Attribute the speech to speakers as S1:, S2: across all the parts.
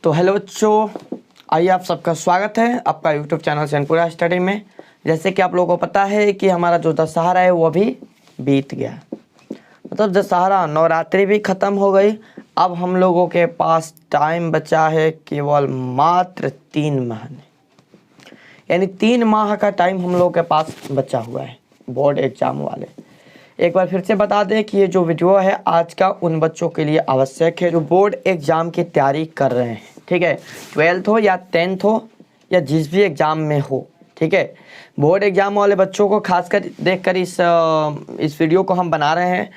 S1: तो हेलो बच्चों, आइए आप सबका स्वागत है आपका यूट्यूब चैनल सैनपुरा स्टडी में। जैसे कि आप लोगों को पता है कि हमारा जो दशहरा है वो अभी बीत गया, मतलब दशहरा नवरात्रि भी ख़त्म हो गई। अब हम लोगों के पास टाइम बचा है केवल मात्र 3 महीने, यानी 3 माह का टाइम हम लोगों के पास बचा हुआ है बोर्ड एग्ज़ाम वाले। एक बार फिर से बता दें कि ये जो वीडियो है आज का उन बच्चों के लिए आवश्यक है जो बोर्ड एग्ज़ाम की तैयारी कर रहे हैं, ठीक है। 12th हो या 10th हो या जिस भी एग्ज़ाम में हो, ठीक है। बोर्ड एग्ज़ाम वाले बच्चों को खासकर देखकर इस वीडियो को हम बना रहे हैं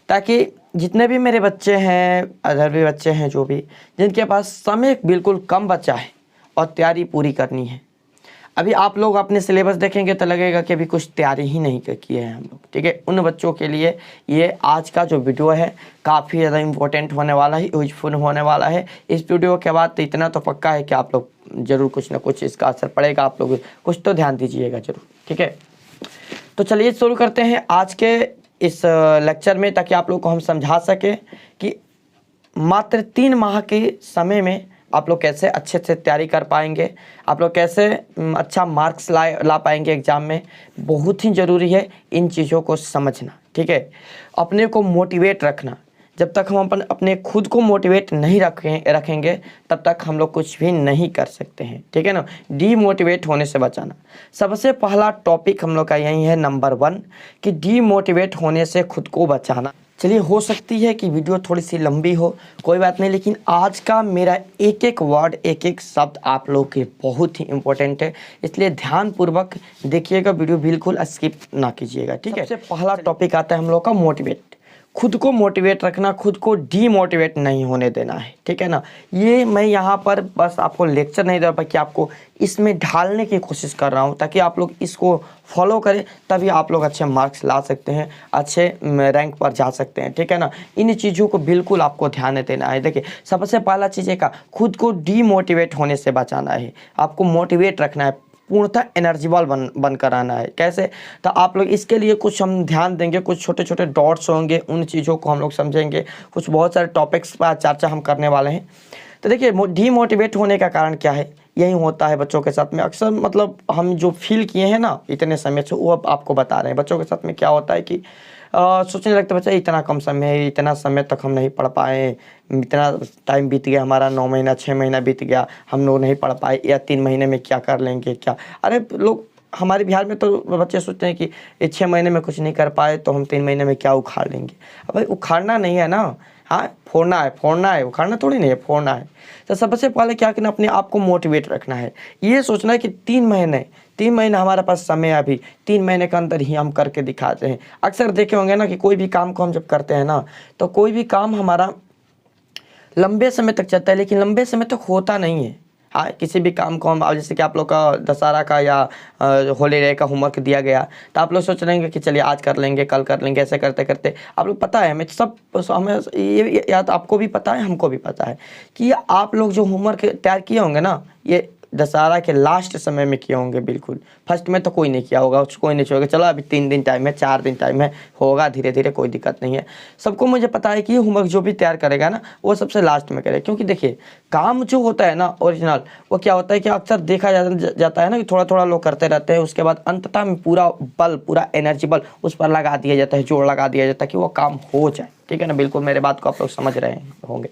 S1: ताकि जितने भी मेरे बच्चे हैं, अदर भी बच्चे हैं, जो भी जिनके पास समय बिल्कुल कम बचा है और तैयारी पूरी करनी है। अभी आप लोग अपने सिलेबस देखेंगे तो लगेगा कि अभी कुछ तैयारी ही नहीं किए हैं हम लोग, ठीक है। उन बच्चों के लिए ये आज का जो वीडियो है काफ़ी ज़्यादा इम्पोर्टेंट होने वाला है, यूजफुल होने वाला है। इस वीडियो के बाद तो इतना तो पक्का है कि आप लोग ज़रूर कुछ ना कुछ इसका असर पड़ेगा, आप लोग कुछ तो ध्यान दीजिएगा ज़रूर, ठीक है। तो चलिए शुरू करते हैं आज के इस लेक्चर में, ताकि आप लोग को हम समझा सकें कि मात्र 3 माह के समय में आप लोग कैसे अच्छे से तैयारी कर पाएंगे, आप लोग कैसे अच्छा मार्क्स ला पाएंगे एग्ज़ाम में। बहुत ही ज़रूरी है इन चीज़ों को समझना, ठीक है। अपने को मोटिवेट रखना। जब तक हम अपने खुद को मोटिवेट नहीं रखेंगे तब तक हम लोग कुछ भी नहीं कर सकते हैं, ठीक है ना। डीमोटिवेट होने से बचाना सबसे पहला टॉपिक हम लोग का यही है, नंबर 1 कि डीमोटिवेट होने से खुद को बचाना। चलिए, हो सकती है कि वीडियो थोड़ी सी लंबी हो, कोई बात नहीं, लेकिन आज का मेरा एक एक वर्ड, एक एक शब्द आप लोग के बहुत ही इम्पोर्टेंट है, इसलिए ध्यानपूर्वक देखिएगा, वीडियो बिल्कुल स्किप ना कीजिएगा, ठीक है। सबसे पहला टॉपिक आता है हम लोग का मोटिवेट। खुद को मोटिवेट रखना, खुद को डीमोटिवेट नहीं होने देना है, ठीक है ना। ये मैं यहाँ पर बस आपको लेक्चर नहीं दे रहा, कि आपको इसमें ढालने की कोशिश कर रहा हूँ ताकि आप लोग इसको फॉलो करें, तभी आप लोग अच्छे मार्क्स ला सकते हैं, अच्छे रैंक पर जा सकते हैं, ठीक है ना। इन चीज़ों को बिल्कुल आपको ध्यान देना है। देखिए, सबसे पहला चीज़ है खुद को डीमोटिवेट होने से बचाना है, आपको मोटिवेट रखना है, पूर्णतः एनर्जीबल बन कर आना है। कैसे? तो आप लोग इसके लिए कुछ हम ध्यान देंगे, कुछ छोटे छोटे डॉट्स होंगे, उन चीज़ों को हम लोग समझेंगे, कुछ बहुत सारे टॉपिक्स पर चर्चा हम करने वाले हैं। तो देखिए, डीमोटिवेट होने का कारण क्या है, यही होता है बच्चों के साथ में अक्सर, मतलब हम जो फील किए हैं ना इतने समय से, वो अब आपको बता रहे हैं। बच्चों के साथ में क्या होता है कि सोचने लगता है बच्चा इतना कम समय है, इतना समय तक हम नहीं पढ़ पाए, इतना टाइम बीत गया हमारा, 9 महीना 6 महीना बीत गया, हम लोग नहीं पढ़ पाए, या 3 महीने में क्या कर लेंगे क्या। अरे लोग हमारे बिहार में तो बच्चे सोचते हैं कि ये 6 महीने में कुछ नहीं कर पाए तो हम 3 महीने में क्या उखाड़ लेंगे। अब भाई उखाड़ना नहीं है ना, हाँ फोड़ना है, उखाड़ना थोड़ी नहीं है, फोड़ना है। तो सबसे पहले क्या करना, अपने आप को मोटिवेट रखना है, ये सोचना है कि 3 महीने हमारे पास समय है, अभी 3 महीने के अंदर ही हम करके दिखाते हैं। अक्सर देखे होंगे ना कि कोई भी काम को हम जब करते हैं ना, तो कोई भी काम हमारा लंबे समय तक चलता है, लेकिन लंबे समय तक होता नहीं है। हाँ, किसी भी काम को हम, जैसे कि आप लोग का दशहरा का या हॉलीडे का होमवर्क दिया गया, तो आप लोग सोच रहे हैं कि चलिए आज कर लेंगे, कल कर लेंगे, ऐसे करते करते आप लोग, पता है हमें ये याद, आपको भी पता है, हमको भी पता है कि आप लोग जो होमवर्क तैयार किए होंगे ना, ये दशहरा के लास्ट समय में किए होंगे। बिल्कुल फर्स्ट में तो कोई नहीं किया होगा, कोई नहीं छोड़ेगा, चलो अभी 3 दिन टाइम है, 4 दिन टाइम है, होगा धीरे धीरे, कोई दिक्कत नहीं है। सबको मुझे पता है कि होमवर्क जो भी तैयार करेगा ना, वो सबसे लास्ट में करेगा, क्योंकि देखिए काम जो होता है ना ओरिजिनल, वो क्या होता है कि अक्सर देखा जाता है ना कि थोड़ा थोड़ा लोग करते रहते हैं, उसके बाद अंततः में पूरा बल, पूरा एनर्जी बल उस पर लगा दिया जाता है, जोर लगा दिया जाता है कि वो काम हो जाए, ठीक है ना। बिल्कुल मेरे बात को आप लोग समझ रहे होंगे।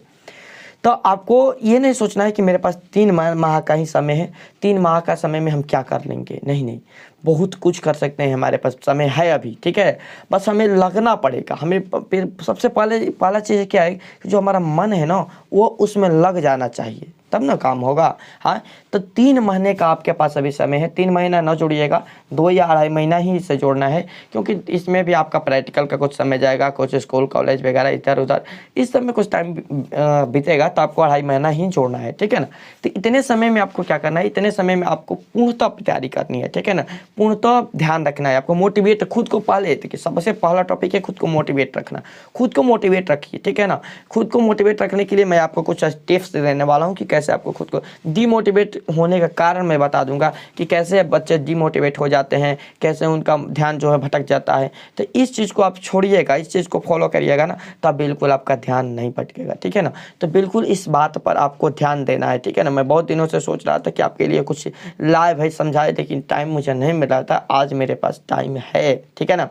S1: तो आपको ये नहीं सोचना है कि मेरे पास 3 माह का ही समय है, 3 माह का समय में हम क्या कर लेंगे, नहीं, बहुत कुछ कर सकते हैं, हमारे पास समय है अभी, ठीक है। बस हमें लगना पड़ेगा, हमें फिर सबसे पहला चीज़ क्या है कि जो हमारा मन है ना, वो उसमें लग जाना चाहिए, तब ना काम होगा। हाँ, तो 3 महीने का आपके पास अभी समय है। 3 महीना ना जोड़िएगा, 2 या 2.5 महीना ही इसे जोड़ना है, क्योंकि इसमें भी आपका प्रैक्टिकल का कुछ समय जाएगा, कुछ स्कूल कॉलेज वगैरह इधर उधर, इस सब में कुछ टाइम बीतेगा, तो आपको 2.5 महीना ही जोड़ना है, ठीक है ना। तो इतने समय में आपको क्या करना है, इतने समय में आपको पूर्णतः तैयारी करनी है, ठीक है ना। पूर्णतः ध्यान रखना है आपको, मोटिवेट खुद को पहले, देखिए सबसे पहला टॉपिक है खुद को मोटिवेट रखना। खुद को मोटिवेट रखिए, ठीक है ना। खुद को मोटिवेट रखने के लिए मैं आपको कुछ टिप्स देने वाला हूँ कि कैसे कैसे आपको खुद को डीमोटिवेट होने का कारण मैं बता दूंगा कि कैसे बच्चे डीमोटिवेट हो जाते हैं, कैसे उनका ध्यान जो है भटक जाता है। तो इस चीज़ को आप छोड़िएगा, इस चीज़ को फॉलो करिएगा ना, तब बिल्कुल आपका ध्यान नहीं भटकेगा, ठीक है ना। तो बिल्कुल इस बात पर आपको ध्यान देना है, ठीक है ना। मैं बहुत दिनों से सोच रहा था कि आपके लिए कुछ लाइव है समझाए, लेकिन टाइम मुझे नहीं मिल रहा था, आज मेरे पास टाइम है, ठीक है ना।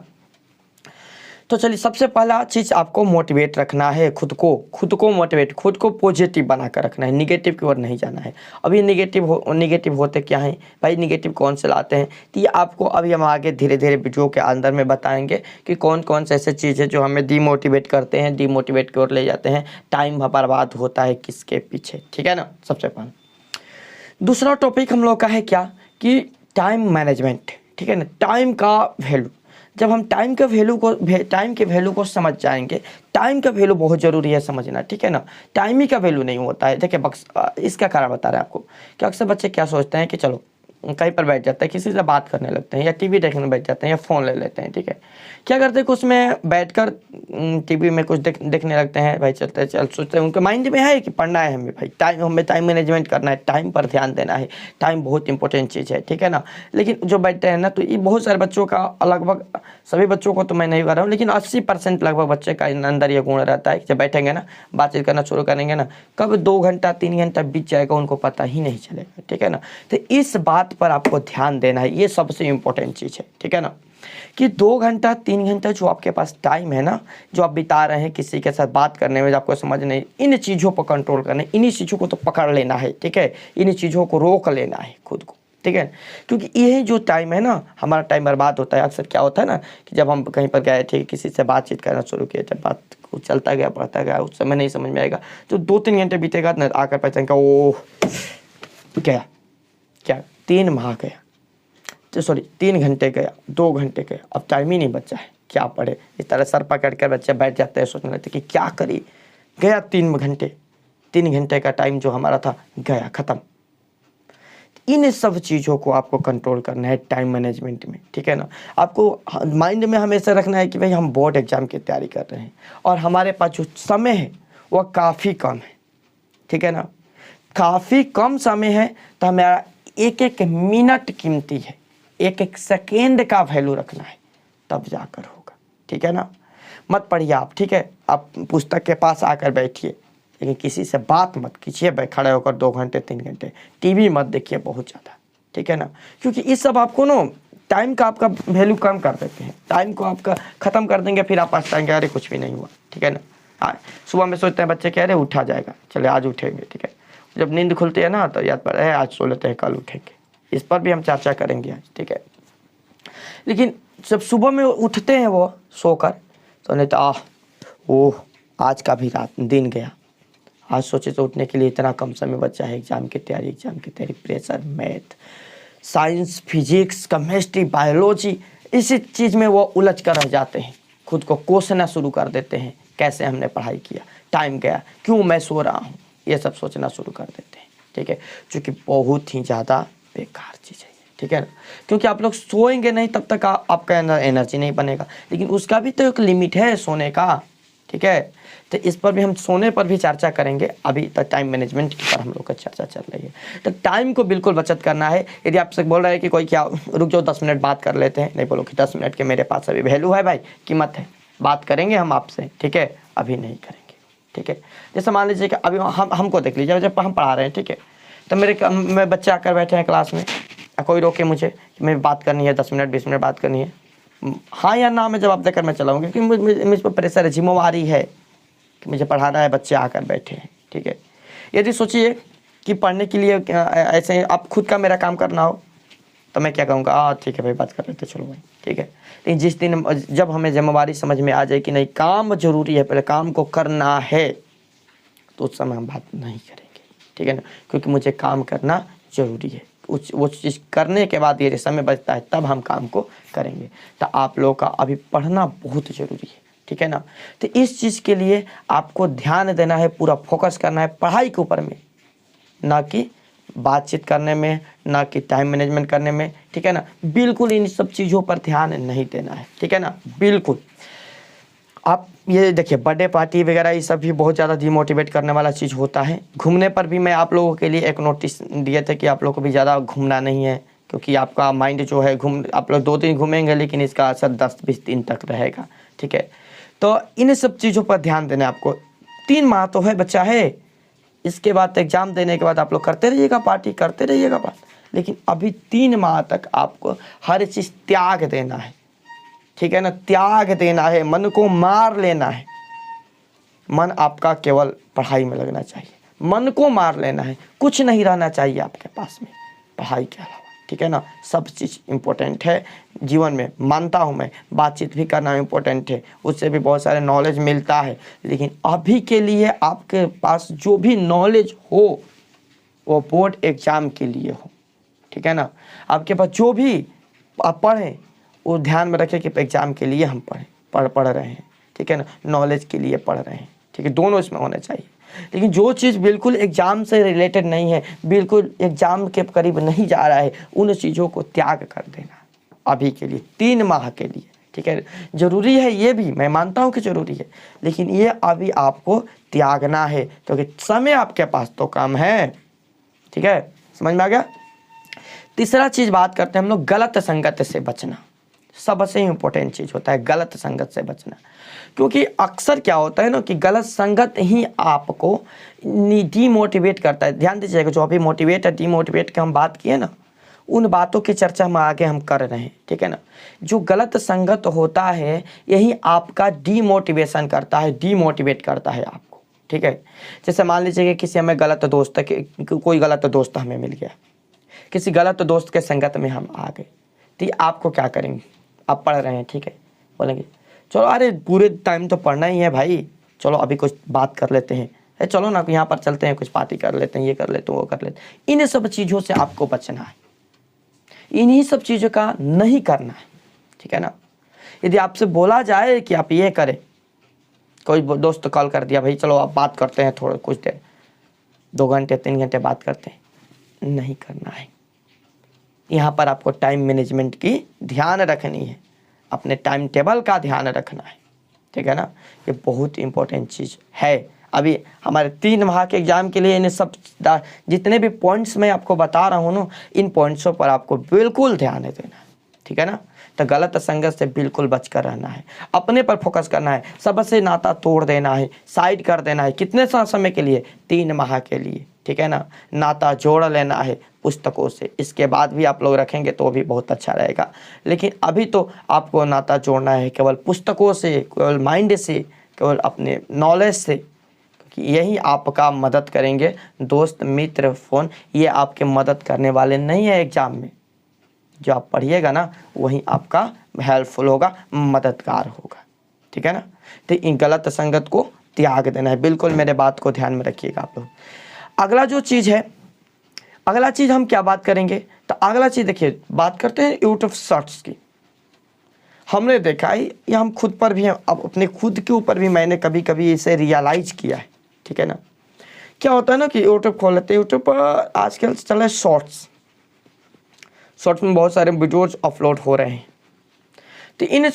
S1: तो चलिए, सबसे पहला चीज़ आपको मोटिवेट रखना है खुद को मोटिवेट, खुद को पॉजिटिव बना कर रखना है, निगेटिव की ओर नहीं जाना है। अभी निगेटिव होते क्या हैं भाई, निगेटिव कौन से लाते हैं, तो ये आपको अभी हम आगे धीरे धीरे वीडियो के अंदर में बताएंगे कि कौन कौन से ऐसे चीज़ है जो हमें डीमोटिवेट करते हैं, डीमोटिवेट की ओर ले जाते हैं, टाइम बर्बाद होता है किसके पीछे, ठीक है ना। सबसे पहले दूसरा टॉपिक हम लोग का है क्या कि टाइम मैनेजमेंट, ठीक है ना। टाइम का वैल्यू, जब हम टाइम के वैल्यू को समझ जाएंगे, टाइम का वैल्यू बहुत ज़रूरी है समझना, ठीक है ना। टाइम ही का वैल्यू नहीं होता है। देखिए इसका कारण बता रहे हैं आपको कि अक्सर बच्चे क्या सोचते हैं कि चलो कहीं पर बैठ जाते हैं, किसी से बात करने लगते हैं, या टीवी देखने बैठ जाते हैं, या फ़ोन ले लेते हैं, ठीक है। क्या करते हैं कि उसमें बैठकर टीवी में कुछ देखने लगते हैं भाई, चलते सोचते हैं, उनके माइंड में है कि पढ़ना है हमें भाई, हमें टाइम मैनेजमेंट करना है, टाइम पर ध्यान देना है, टाइम बहुत इंपॉर्टेंट चीज़ है, ठीक है ना। लेकिन जो बैठते हैं ना, तो ये बहुत सारे बच्चों का, लगभग सभी बच्चों को तो मैं नहीं कर रहा हूँ, लेकिन 80% लगभग बच्चे का अंदर ये गुण रहता है कि जब बैठेंगे ना, बातचीत करना शुरू करेंगे ना, कब 2 घंटा 3 घंटा बीत जाएगा उनको पता ही नहीं चलेगा, ठीक है ना। तो इस बात पर आपको ध्यान देना है, ये सबसे इम्पोर्टेंट चीज़ है, ठीक है ना। कि 2 घंटा 3 घंटा जो आपके पास टाइम है ना, जो आप बिता रहे हैं किसी के साथ बात करने में, जो आपको समझ नहीं, इन चीज़ों पर कंट्रोल करना है, इन्हीं चीज़ों को तो पकड़ लेना है, ठीक है। इन चीज़ों को रोक लेना है खुद को, ठीक है। क्योंकि यही जो टाइम है ना, हमारा टाइम बर्बाद होता है। अक्सर क्या होता है ना कि जब हम कहीं पर गए थे, किसी से बातचीत करना शुरू किया, जब बात को चलता गया पढ़ता गया, उस समय नहीं समझ में आएगा, तो 2-3 घंटे बीतेगा ना, आकर पहचान ओह गया, क्या 3 माह गया, तो सॉरी 3 घंटे गया, 2 घंटे गया, अब टाइम ही नहीं बचा है, क्या पढ़े। इस तरह सर पकड़ कर बच्चे बैठ जाते हैं, सोचने लगते कि क्या करी, गया 3 घंटे का टाइम जो हमारा था गया, ख़त्म। इन सब चीज़ों को आपको कंट्रोल करना है टाइम मैनेजमेंट में, ठीक है ना। आपको माइंड में हमेशा रखना है कि भाई हम बोर्ड एग्जाम की तैयारी कर रहे हैं और हमारे पास जो समय है वह काफ़ी कम है, ठीक है ना। काफ़ी कम समय है, तो हमारा एक एक मिनट कीमती है, एक एक सेकेंड का वैल्यू रखना है, तब जाकर होगा, ठीक है ना। मत पढ़िए आप, ठीक है, आप पुस्तक के पास आकर बैठिए, लेकिन किसी से बात मत कीजिए खड़े होकर 2 घंटे 3 घंटे, टीवी मत देखिए बहुत ज़्यादा, ठीक है ना। क्योंकि इस सब आपको ना टाइम का आपका वैल्यू कम कर देते हैं, टाइम को आपका ख़त्म कर देंगे, फिर आप पछताएंगे अरे कुछ भी नहीं हुआ, ठीक है ना। हाँ, सुबह में सोचते हैं बच्चे कह रहे उठा जाएगा, चले आज उठेंगे, ठीक है। जब नींद खुलती है ना, तो याद पड़ता है आज सो लेते हैं, कल उठेंगे। इस पर भी हम चर्चा करेंगे आज, ठीक है। लेकिन जब सुबह में उठते हैं वो सोकर, तो नहीं तो ओह आज का भी दिन गया, आज सोचे तो उठने के लिए इतना कम समय बचा है, एग्जाम की तैयारी, pressure, math, science, physics, chemistry, biology, इसी चीज़ में वो उलझ कर रह जाते हैं, खुद को कोसना शुरू कर देते हैं, कैसे हमने पढ़ाई किया, टाइम गया, क्यों मैं सो रहा हूँ, ये सब सोचना शुरू कर देते हैं, ठीक है। जो कि बहुत ही ज़्यादा बेकार चीज़ है, ठीक है ना। क्योंकि आप लोग सोएंगे नहीं तब तक आपका एनर्जी नहीं बनेगा, लेकिन उसका भी तो एक लिमिट है सोने का, ठीक है। तो इस पर भी हम सोने पर भी चर्चा करेंगे, अभी तक टाइम मैनेजमेंट की पर हम लोग का चर्चा चल रही है। तो टाइम को बिल्कुल बचत करना है। यदि आपसे बोल रहे हैं कि कोई क्या रुक जाओ 10 मिनट बात कर लेते हैं, नहीं बोलो कि 10 मिनट के मेरे पास अभी वैल्यू है भाई, कीमत है, बात करेंगे हम आपसे, ठीक है, अभी नहीं करेंगे, ठीक है। जैसे मान लीजिए कि अभी हमको देख लीजिए, जब हम पढ़ा रहे हैं, ठीक है, तो मेरे बच्चे आकर बैठे हैं क्लास में, कोई रोके मुझे कि मैं बात करनी है 10 मिनट 20 मिनट बात करनी है, हाँ या ना में जवाब देकर मैं चलाऊँगा, क्योंकि मुझ पर प्रेशर है, जिम्मेवारी है कि मुझे पढ़ाना है, बच्चे आकर बैठे हैं, ठीक है। यदि सोचिए कि पढ़ने के लिए ऐसे आप खुद का मेरा काम करना हो, तो मैं क्या कहूँगा, ठीक है भाई बात कर लेते चलो भाई, ठीक है। लेकिन जिस दिन जब हमें जिम्मेवारी समझ में आ जाए कि नहीं काम ज़रूरी है, पहले काम को करना है, तो उस समय हम बात नहीं करेंगे, ठीक है ना। क्योंकि मुझे काम करना ज़रूरी है, वो चीज़ करने के बाद यदि समय बचता है तब हम काम को करेंगे। तो आप लोगों का अभी पढ़ना बहुत ज़रूरी है, ठीक है ना। तो इस चीज़ के लिए आपको ध्यान देना है, पूरा फोकस करना है पढ़ाई के ऊपर में, ना कि बातचीत करने में, ना कि टाइम मैनेजमेंट करने में, ठीक है ना। बिल्कुल इन सब चीज़ों पर ध्यान नहीं देना है, ठीक है ना, बिल्कुल। आप ये देखिए बर्थडे पार्टी वगैरह ये सब भी बहुत ज़्यादा डिमोटिवेट करने वाला चीज़ होता है। घूमने पर भी मैं आप लोगों के लिए एक नोटिस दिए थे कि आप लोगों को भी ज़्यादा घूमना नहीं है, क्योंकि आपका माइंड जो है आप लोग 2 दिन घूमेंगे लेकिन इसका असर 10-20 दिन तक रहेगा, ठीक है। तो इन सब चीज़ों पर ध्यान देना है आपको। 3 माह तो है, बच्चा है, इसके बाद एग्ज़ाम देने के बाद आप लोग करते रहिएगा पार्टी, करते रहिएगा बात, लेकिन अभी 3 माह तक आपको हर चीज़ त्याग देना है, ठीक है ना। त्याग देना है, मन को मार लेना है। मन आपका केवल पढ़ाई में लगना चाहिए, मन को मार लेना है, कुछ नहीं रहना चाहिए आपके पास में पढ़ाई के अलावा, ठीक है ना। सब चीज़ इम्पोर्टेंट है जीवन में, मानता हूँ मैं, बातचीत भी करना इम्पोर्टेंट है, उससे भी बहुत सारे नॉलेज मिलता है, लेकिन अभी के लिए आपके पास जो भी नॉलेज हो वो बोर्ड एग्ज़ाम के लिए हो, ठीक है ना। आपके पास जो भी आप पढ़ें वो ध्यान में रखें कि एग्ज़ाम के लिए हम पढ़ रहे हैं, ठीक है ना, नॉलेज के लिए पढ़ रहे हैं, ठीक है, दोनों इसमें होने चाहिए। लेकिन जो चीज़ बिल्कुल एग्ज़ाम से रिलेटेड नहीं है, बिल्कुल एग्ज़ाम के करीब नहीं जा रहा है, उन चीज़ों को त्याग कर देना अभी के लिए, 3 माह के लिए, ठीक है। ज़रूरी है, ये भी मैं मानता हूँ कि ज़रूरी है, लेकिन ये अभी आपको त्यागना है, क्योंकि समय आपके पास तो कम है, ठीक है, समझ में आ गया। तीसरा चीज़ बात करते हैं हम लोग, गलत संगत से बचना। सबसे इम्पोर्टेंट चीज़ होता है गलत संगत से बचना, क्योंकि अक्सर क्या होता है ना कि गलत संगत ही आपको डीमोटिवेट करता है। ध्यान दीजिएगा, जो अभी मोटिवेट है डीमोटिवेट की हम बात किए ना, उन बातों की चर्चा हम आगे हम कर रहे हैं, ठीक है ना। जो गलत संगत होता है यही आपका डीमोटिवेशन करता है, डीमोटिवेट करता है आपको, ठीक है। जैसे मान लीजिए कि किसी हमें गलत दोस्त, कोई गलत दोस्त हमें मिल गया, किसी गलत दोस्त के संगत में हम आ गए, तो आपको क्या करेंगे, आप पढ़ रहे हैं, ठीक है, बोलेंगे चलो अरे पूरे टाइम तो पढ़ना ही है भाई, चलो अभी कुछ बात कर लेते हैं, चलो ना यहाँ पर चलते हैं, कुछ पार्टी कर लेते हैं, ये कर लेते हैं, वो कर लेते हैं। इन सब चीज़ों से आपको बचना है, इन्हीं सब चीज़ों का नहीं करना है, ठीक है ना। यदि आपसे बोला जाए कि आप ये करें, कोई दोस्त कॉल कर दिया, भाई चलो आप बात करते हैं थोड़ा कुछ देर, 2 घंटे 3 घंटे बात करते हैं, नहीं करना है। यहाँ पर आपको टाइम मैनेजमेंट की ध्यान रखनी है, अपने टाइम टेबल का ध्यान रखना है, ठीक है ना। ये बहुत इंपॉर्टेंट चीज़ है। अभी हमारे 3 माह के एग्ज़ाम के लिए इन सब जितने भी पॉइंट्स मैं आपको बता रहा हूँ ना, इन पॉइंट्सों पर आपको बिल्कुल ध्यान देना है, ठीक है ना। तो गलत संगत से बिल्कुल बचकर रहना है, अपने पर फोकस करना है, सबसे नाता तोड़ देना है, साइड कर देना है। कितने समय के लिए, 3 माह के लिए, ठीक है ना। नाता जोड़ लेना है पुस्तकों से, इसके बाद भी आप लोग रखेंगे तो भी बहुत अच्छा रहेगा, लेकिन अभी तो आपको नाता जोड़ना है केवल पुस्तकों से, केवल माइंड से, केवल अपने नॉलेज से, क्योंकि यही आपका मदद करेंगे। दोस्त मित्र फ़ोन ये आपके मदद करने वाले नहीं है एग्ज़ाम में। जो आप पढ़िएगा ना वही आपका हेल्पफुल होगा, मददगार होगा, ठीक है ना। तो इन गलत संगत को त्याग देना है, बिल्कुल मेरे बात को ध्यान में रखिएगा आप लोग। अगला जो चीज़ है, अगला चीज़ हम क्या बात करेंगे, तो अगला चीज़ देखिए, बात करते हैं यूट्यूब शॉर्ट्स की। हमने देखा है, ये हम खुद पर भी, अब अपने खुद के ऊपर भी मैंने कभी कभी इसे रियलाइज़ किया है, ठीक है ना। क्या होता है ना कि यूट्यूब खोल लेते हैं, यूट्यूब पर आजकल चल रहा है शॉर्ट्स में बहुत सारे वीडियोज अपलोड हो रहे हैं। तो इन ये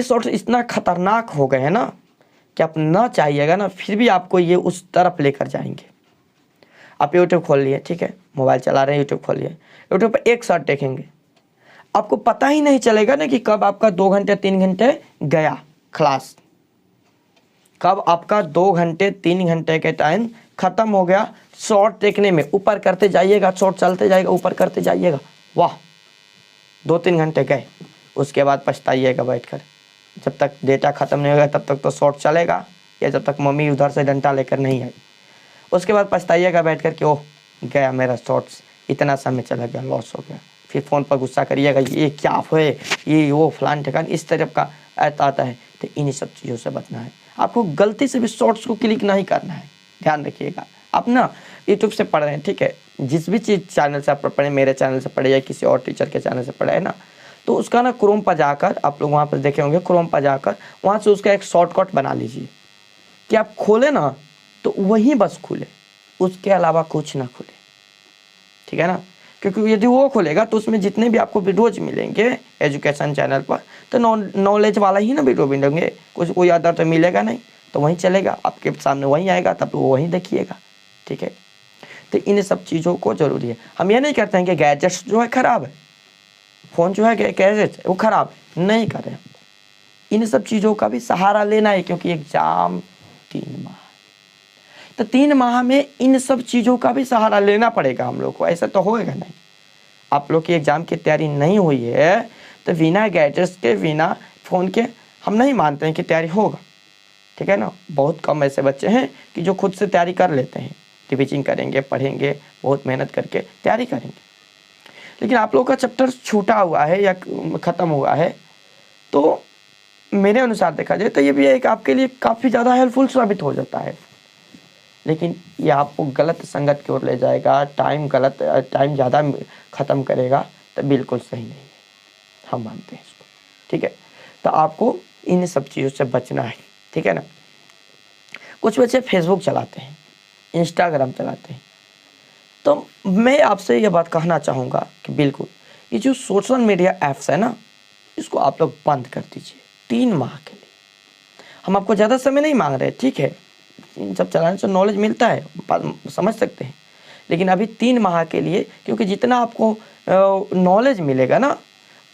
S1: शॉर्ट्स इतना खतरनाक हो गए हैं ना कि आप ना चाहिएगा ना, फिर भी आपको ये उस तरफ लेकर जाएंगे। आप यूट्यूब खोल लिए, ठीक है, मोबाइल चला रहे हैं, यूट्यूब खोल लिए, यूट्यूब पर एक शॉर्ट देखेंगे, आपको पता ही नहीं चलेगा ना कि कब आपका 2 घंटे 3 घंटे गया क्लास, कब आपका 2 घंटे 3 घंटे के टाइम ख़त्म हो गया शॉर्ट देखने में। ऊपर करते जाइएगा, शॉर्ट चलते जाएगा, ऊपर करते जाइएगा, वाह 2-3 घंटे गए, उसके बाद पछताइएगा बैठकर। जब तक डेटा ख़त्म नहीं होगा तब तक तो शॉर्ट चलेगा, या जब तक मम्मी उधर से डंडा लेकर नहीं आई, उसके बाद पछताइएगा बैठकर कि ओह गया मेरा शॉर्ट्स, इतना समय चला गया, लॉस हो गया। फिर फ़ोन पर गुस्सा करिएगा, ये क्या हुए, ये वो फलान ठिकान, इस तरफ का आता है। तो इन सब चीज़ों से बचना है, आपको गलती से भी शॉर्ट्स को क्लिक नहीं करना है, ध्यान रखिएगा। आप ना यूट्यूब से पढ़ रहे हैं, ठीक है, जिस भी चीज़ चैनल से आप पढ़ें, मेरे चैनल से पढ़े या किसी और टीचर के चैनल से पढ़े है ना, तो उसका ना क्रोम पर जाकर, आप लोग वहाँ पर देखे होंगे, क्रोम पर जाकर वहाँ से उसका एक शॉर्टकट बना लीजिए कि आप खोले ना तो वहीं बस खुले, उसके अलावा कुछ ना खुले, ठीक है ना। क्योंकि यदि वो खोलेगा तो उसमें जितने भी आपको वीडियोज मिलेंगे एजुकेशन चैनल पर, तो नॉलेज वाला ही ना वीडियो मिलेंगे, कुछ कोई अदर तो मिलेगा नहीं, तो वहीं चलेगा आपके सामने, वहीं आएगा, तब वो वहीं देखिएगा। ठीक है, तो इन सब चीज़ों को ज़रूरी है। हम ये नहीं करते हैं कि गैजेट्स जो है ख़राब है, फ़ोन जो है गैजेट वो ख़राब है, नहीं करें। इन सब चीज़ों का भी सहारा लेना है, क्योंकि एग्ज़ाम 3 माह, तो 3 माह में इन सब चीज़ों का भी सहारा लेना पड़ेगा हम लोग को, ऐसा तो होएगा नहीं। आप लोग की एग्ज़ाम की तैयारी नहीं हुई है तो बिना गैजेट्स के, बिना फ़ोन के हम नहीं मानते हैं कि तैयारी होगा। ठीक है ना, बहुत कम ऐसे बच्चे हैं कि जो खुद से तैयारी कर लेते हैं, रिविजन करेंगे, पढ़ेंगे, बहुत मेहनत करके तैयारी करेंगे। लेकिन आप लोग का चैप्टर छूटा हुआ है या ख़त्म हुआ है, तो मेरे अनुसार देखा जाए तो ये भी एक आपके लिए काफ़ी ज़्यादा हेल्पफुल साबित हो जाता है। लेकिन ये आपको गलत संगत की ओर ले जाएगा, टाइम ज़्यादा ख़त्म करेगा, तो बिल्कुल सही नहीं है, हम मानते हैं इसको। ठीक है, तो आपको इन सब चीज़ों से बचना है। ठीक है ना, कुछ बच्चे फेसबुक चलाते हैं, इंस्टाग्राम चलाते हैं, तो मैं आपसे ये बात कहना चाहूँगा कि बिल्कुल ये जो सोशल मीडिया ऐप्स है ना, इसको आप लोग बंद कर दीजिए 3 माह के लिए। हम आपको ज़्यादा समय नहीं मांग रहे, ठीक है, इन सब चलाने से नॉलेज मिलता है, समझ सकते हैं, लेकिन अभी 3 माह के लिए, क्योंकि जितना आपको नॉलेज मिलेगा ना,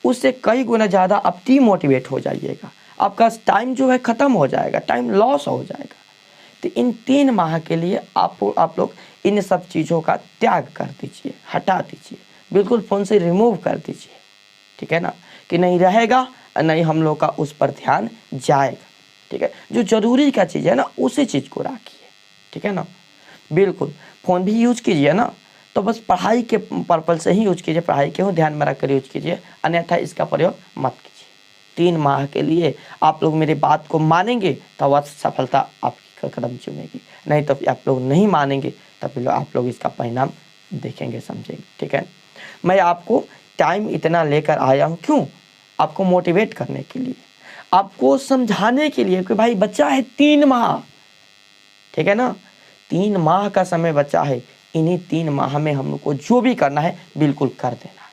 S1: उससे कई गुना ज़्यादा आप डीमोटिवेट हो जाइएगा, आपका टाइम जो है ख़त्म हो जाएगा, टाइम लॉस हो जाएगा। तो इन 3 माह के लिए आप लोग इन सब चीज़ों का त्याग कर दीजिए, हटा दीजिए, बिल्कुल फ़ोन से रिमूव कर दीजिए। ठीक है ना, कि नहीं रहेगा, नहीं हम लोग का उस पर ध्यान जाएगा। ठीक है, जो ज़रूरी का चीज़ है ना, उसी चीज़ को रखिए। ठीक है ना, बिल्कुल फ़ोन भी यूज कीजिए ना, तो बस पढ़ाई के पर्पज़ से ही यूज कीजिए, पढ़ाई के ध्यान में रखकर यूज कीजिए, अन्यथा इसका प्रयोग मत कीजिए। 3 माह के लिए आप लोग मेरी बात को मानेंगे तो वह सफलता आपकी कदम चूमेगी, नहीं तो आप लोग नहीं मानेंगे तब आप लोग इसका परिणाम देखेंगे, समझेंगे। ठीक है, मैं आपको टाइम इतना लेकर आया हूँ, क्यों? आपको मोटिवेट करने के लिए, आपको समझाने के लिए कि भाई बच्चा है 3 माह, ठीक है ना, 3 माह का समय बचा है, इन्हीं 3 माह में हम लोग को जो भी करना है बिल्कुल कर देना है।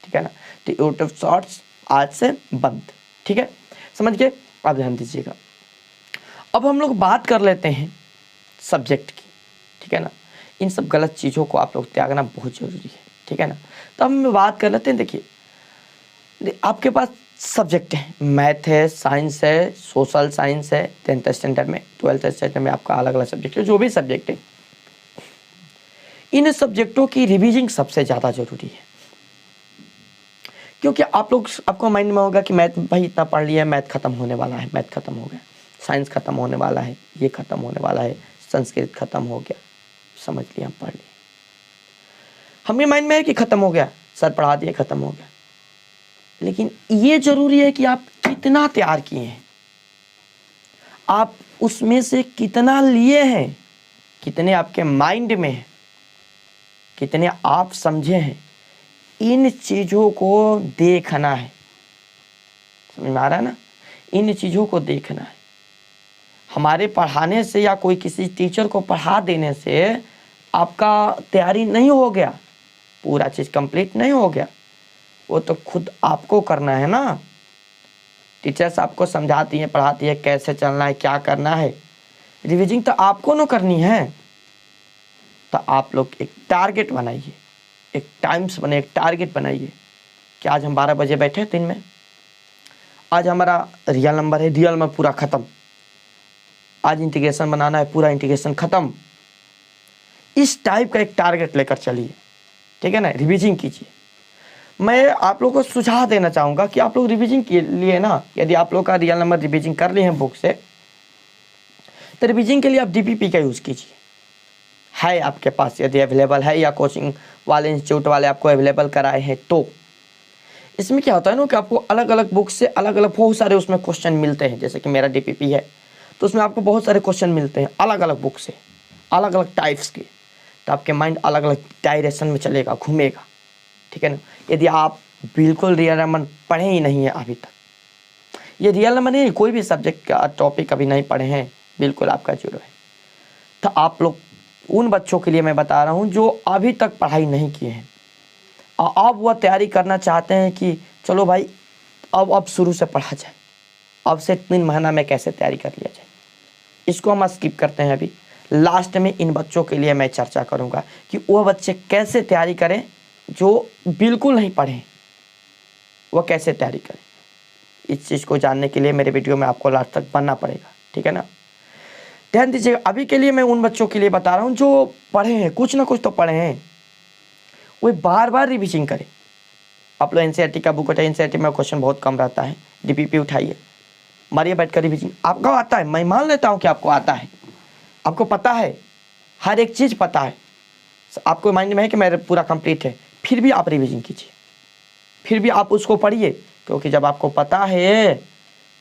S1: ठीक है ना, तो यूट्यूब शॉर्ट्स आज से बंद। ठीक है, समझ गए? आप ध्यान दीजिएगा। अब हम लोग बात कर लेते हैं सब्जेक्ट की। ठीक है ना, इन सब गलत चीज़ों को आप लोग त्यागना बहुत ज़रूरी है। ठीक है ना, तो हम बात कर लेते हैं। देखिए, आपके पास सब्जेक्ट है, मैथ है, साइंस है, सोशल साइंस है, 10th स्टैंडर्ड में, 12th स्टैंडर्ड में आपका अलग अलग सब्जेक्ट है, जो भी सब्जेक्ट है, इन सब्जेक्टों की रिवीजिंग सबसे ज़्यादा ज़रूरी है। क्योंकि आपको माइंड में होगा कि मैथ भाई इतना पढ़ लिया, मैथ खत्म होने वाला है, मैथ खत्म हो गया, साइंस खत्म होने वाला है, ये खत्म होने वाला है, संस्कृत खत्म हो गया, समझ लिया, हम पढ़ लिए, हमें माइंड में है कि खत्म हो गया, सर पढ़ा दिए, खत्म हो गया। लेकिन ये जरूरी है कि आप कितना तैयार किए हैं, आप उसमें से कितना लिए हैं, कितने आपके माइंड में है, कितने आप समझे हैं, इन चीज़ों को देखना है। समझ में आ रहा है ना, इन चीज़ों को देखना है। हमारे पढ़ाने से या कोई किसी टीचर को पढ़ा देने से आपका तैयारी नहीं हो गया, पूरा चीज़ कंप्लीट नहीं हो गया, वो तो खुद आपको करना है ना। टीचर्स आपको समझाती हैं, पढ़ाती है, कैसे चलना है, क्या करना है, रिविजन तो आपको ना करनी है। तो आप लोग एक टारगेट बनाइए, एक टाइम्स बने, एक टारगेट बनाइए कि आज हम 12 बजे बैठे दिन में, आज हमारा रियल नंबर है, रियल नंबर पूरा ख़त्म, आज इंटीग्रेशन बनाना है, पूरा इंटीग्रेशन ख़त्म। इस टाइप का एक टारगेट लेकर चलिए। ठीक है ना, रिविजन कीजिए। मैं आप लोगों को सुझाव देना चाहूँगा कि आप लोग रिविजन के लिए ना, यदि आप लोग का रियल नंबर रिविजन कर लिए हैं बुक से, तो रिविजन के लिए आप DPP का यूज़ कीजिए, है आपके पास यदि अवेलेबल है, या कोचिंग वाले इंस्टीट्यूट वाले आपको अवेलेबल कराए हैं। तो इसमें क्या होता है ना कि आपको अलग अलग बुक से अलग अलग बहुत सारे उसमें क्वेश्चन मिलते हैं। जैसे कि मेरा DPP है, तो उसमें आपको बहुत सारे क्वेश्चन मिलते हैं अलग अलग बुक से, अलग अलग टाइप्स के, तो आपके माइंड अलग अलग डायरेक्शन में चलेगा, घूमेगा। ठीक है ना, यदि आप बिल्कुल रियल नंबर पढ़े ही नहीं है अभी तक, ये रियल नंबर नहीं, कोई भी सब्जेक्ट का टॉपिक अभी नहीं पढ़े हैं, बिल्कुल आपका जीरो है। तो आप लोग, उन बच्चों के लिए मैं बता रहा हूँ जो अभी तक पढ़ाई नहीं किए हैं, अब वह तैयारी करना चाहते हैं कि चलो भाई अब शुरू से पढ़ा जाए, अब से 3 महीना में कैसे तैयारी कर लिया जाए, इसको हम स्किप करते हैं। अभी लास्ट में इन बच्चों के लिए मैं चर्चा करूंगा कि वो बच्चे कैसे तैयारी करें जो बिल्कुल नहीं पढ़ें, वो कैसे तैयारी करें। इस चीज़ को जानने के लिए मेरे वीडियो में आपको लास्ट तक बनना पड़ेगा, ठीक है ना। ध्यान दीजिएगा, अभी के लिए मैं उन बच्चों के लिए बता रहा हूँ जो पढ़े हैं, कुछ ना कुछ तो पढ़े हैं, वो बार बार रिविजन करें। आप लोग एनसीईआरटी का बुक उठाइए, एनसीईआरटी में क्वेश्चन बहुत कम रहता है, डीपीपी उठाइए, मारिए बैठ कर रिविजन। आपको आता है, मैं मान लेता हूँ कि आपको आता है, आपको पता है, हर एक चीज़ पता है, आपको माइंड में है कि मेरा पूरा कंप्लीट है, फिर भी आप रिविजन कीजिए, फिर भी आप उसको पढ़िए, क्योंकि जब आपको पता है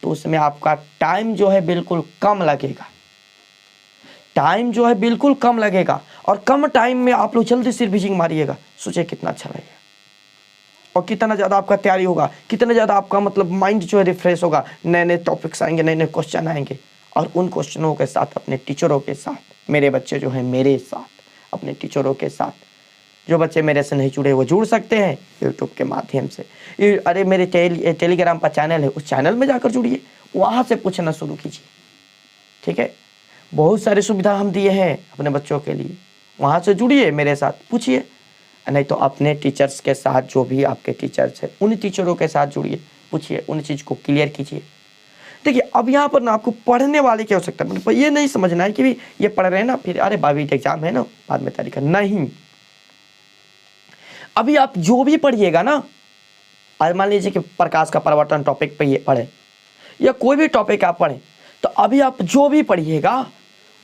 S1: तो उसमें आपका टाइम जो है बिल्कुल कम लगेगा, टाइम जो है बिल्कुल कम लगेगा, और कम टाइम में आप लोग जल्दी से रिविजन मारिएगा, सोचिए कितना अच्छा लगेगा, और कितना ज़्यादा आपका तैयारी होगा, कितना ज़्यादा आपका मतलब माइंड जो है रिफ्रेश होगा, नए नए टॉपिक्स आएंगे, नए नए क्वेश्चन आएंगे, और उन क्वेश्चनों के साथ अपने टीचरों के साथ, मेरे बच्चे जो हैं मेरे साथ, अपने टीचरों के साथ, जो बच्चे मेरे से नहीं जुड़े वो जुड़ सकते हैं यूट्यूब के माध्यम से। अरे मेरे टेलीग्राम पर चैनल है, उस चैनल में जाकर जुड़िए, वहाँ से पूछना शुरू कीजिए, ठीक है। बहुत सारी सुविधा हम दिए हैं अपने बच्चों के लिए, वहाँ से जुड़िए, मेरे साथ पूछिए, नहीं तो अपने टीचर्स के साथ, जो भी आपके टीचर्स हैं उन टीचरों के साथ जुड़िए, पूछिए, उन चीज़ को क्लियर कीजिए। देखिए अब यहाँ पर ना आपको पढ़ने वाले की आवश्यकता, मतलब ये नहीं समझना है कि भी ये पढ़ रहे हैं ना, फिर अरे 12वीं एग्जाम है ना, बाद में तैयारी कर, नहीं। अभी आप जो भी पढ़िएगा ना, आज मान लीजिए कि प्रकाश का परिवर्तन टॉपिक पे ये पढ़े, या कोई भी टॉपिक आप पढ़ें, तो अभी आप जो भी पढ़िएगा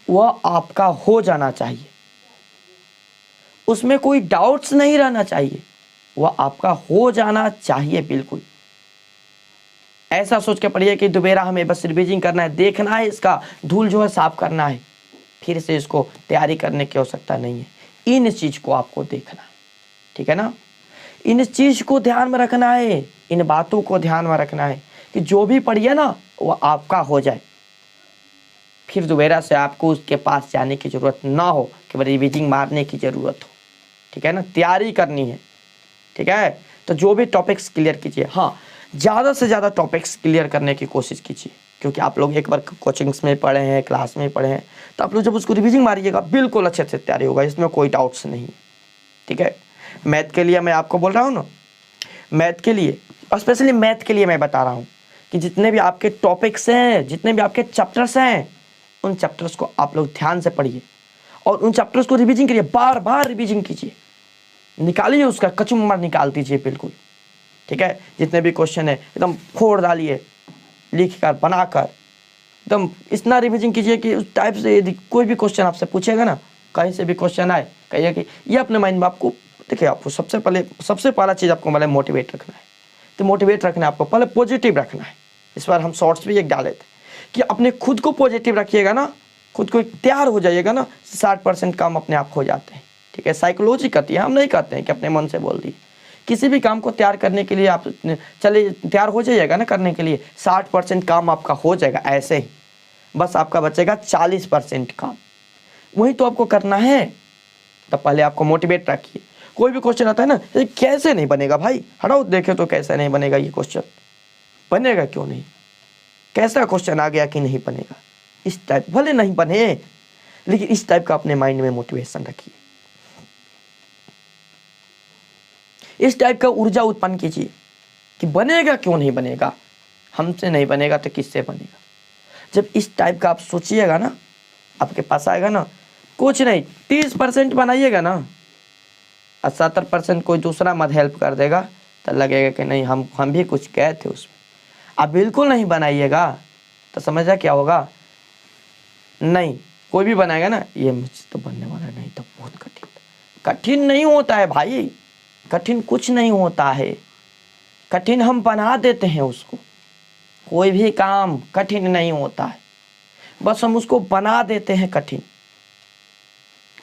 S1: वह आपका हो जाना चाहिए, उसमें कोई डाउट्स नहीं रहना चाहिए, वह आपका हो जाना चाहिए बिल्कुल। ऐसा सोच के पढ़िए कि दोबारा हमें बस रिविजन करना है, देखना है, इसका धूल जो है साफ करना है, फिर से इसको तैयारी करने की आवश्यकता नहीं है। इन चीज़ को आपको देखना है, ठीक है ना, इन चीज़ को ध्यान में रखना है, इन बातों को ध्यान में रखना है कि जो भी पढ़िए ना वो आपका हो जाए, फिर दोबारा से आपको उसके पास जाने की ज़रूरत ना हो, केवल रिविजन मारने की ज़रूरत हो, ठीक है ना, तैयारी करनी है, ठीक है। तो जो भी टॉपिक्स क्लियर कीजिए, हाँ ज़्यादा से ज़्यादा टॉपिक्स क्लियर करने की कोशिश कीजिए, क्योंकि आप लोग एक बार कोचिंग्स में पढ़े हैं, क्लास में पढ़े हैं, तो आप लोग जब उसको रिविजन मारिएगा बिल्कुल अच्छे से तैयारी होगा, इसमें कोई डाउट्स नहीं है, ठीक है। मैथ के लिए मैं आपको बोल रहा हूँ ना, मैथ के लिए, स्पेशली मैथ के लिए मैं बता रहा हूँ कि जितने भी आपके टॉपिक्स हैं, जितने भी आपके चैप्टर्स हैं, उन चैप्टर्स को आप लोग ध्यान से पढ़िए, और उन चैप्टर्स को रिविजन करिए, बार बार रिविजन कीजिए, निकालिए उसका कचुम्बर निकाल दीजिए बिल्कुल, ठीक है। जितने भी क्वेश्चन है एकदम फोड़ डालिए, लिख कर बनाकर एकदम इतना रिविजन कीजिए कि उस टाइप से यदि कोई भी क्वेश्चन आपसे पूछेगा ना, कहीं से भी क्वेश्चन आए, कहिए कि ये अपने माइंड में आपको, देखिए आपको सबसे पहला चीज़ आपको मतलब मोटिवेट रखना है, तो मोटिवेट रखना है आपको, पहले पॉजिटिव रखना है। इस बार हम शॉर्ट्स भी एक डाले थे कि अपने खुद को पॉजिटिव रखिएगा ना, खुद को तैयार हो जाइएगा ना, 60% काम अपने आप हो जाते हैं, ठीक है। साइकोलॉजी कहती है, हम नहीं कहते हैं कि अपने मन से बोल दिए। किसी भी काम को तैयार करने के लिए आप चलिए तैयार हो जाइएगा ना करने के लिए, 60% काम आपका हो जाएगा ऐसे ही, बस आपका बचेगा 40% काम, वही तो आपको करना है। तो पहले आपको मोटिवेट रखिए, कोई भी क्वेश्चन आता है ना, ये कैसे नहीं बनेगा भाई, हटाओ देखे तो कैसे नहीं बनेगा, ये क्वेश्चन बनेगा क्यों नहीं, कैसा क्वेश्चन आ गया कि नहीं बनेगा, इस टाइप, भले नहीं बने लेकिन इस टाइप का अपने माइंड में मोटिवेशन रखिए, इस टाइप का ऊर्जा उत्पन्न कीजिए कि बनेगा क्यों नहीं बनेगा, हमसे नहीं बनेगा तो किससे बनेगा। जब इस टाइप का आप सोचिएगा ना, आपके पास आएगा ना, कुछ नहीं 30% बनाइएगा ना, और 70% कोई दूसरा मत हेल्प कर देगा, तो लगेगा कि नहीं हम भी कुछ गए थे उसमें। आप बिल्कुल नहीं बनाइएगा तो समझा क्या होगा, नहीं कोई भी बनाएगा ना, ये मुझसे तो बनने वाला नहीं, तो बहुत कठिन नहीं होता है भाई, कठिन कुछ नहीं होता है, कठिन हम बना देते हैं उसको, कोई भी काम कठिन नहीं होता है, बस हम उसको बना देते हैं कठिन।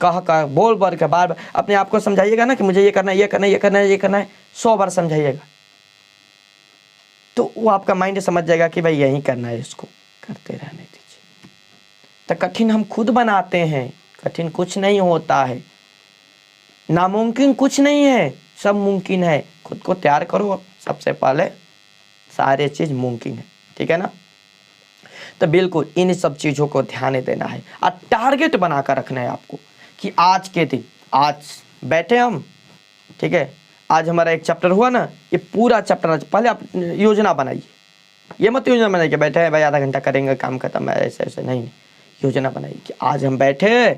S1: कह बोल बोल के बार बार अपने आप को समझाइएगा ना कि मुझे ये करना है, ये करना है, ये करना है, ये करना है, 100 बार समझाइएगा, तो वो आपका माइंड समझ जाएगा कि भाई यही करना है, इसको करते रहने दीजिए। तो कठिन हम खुद बनाते हैं, कठिन कुछ नहीं होता है, नामुमकिन कुछ नहीं है, सब मुमकिन है। खुद को तैयार करो सबसे पहले, सारे चीज़ मुमकिन है, ठीक है ना। तो बिल्कुल इन सब चीज़ों को ध्यान देना है और टारगेट बनाकर रखना है आपको कि आज के दिन, आज बैठे हम, ठीक है, आज हमारा एक चैप्टर हुआ ना, ये पूरा चैप्टर आज पहले आप योजना बनाइए। ये मत योजना बनाइए कि बैठे हैं भाई आधा घंटा करेंगे काम खत्म है, ऐसे ऐसे नहीं। योजना बनाइए कि आज हम बैठे,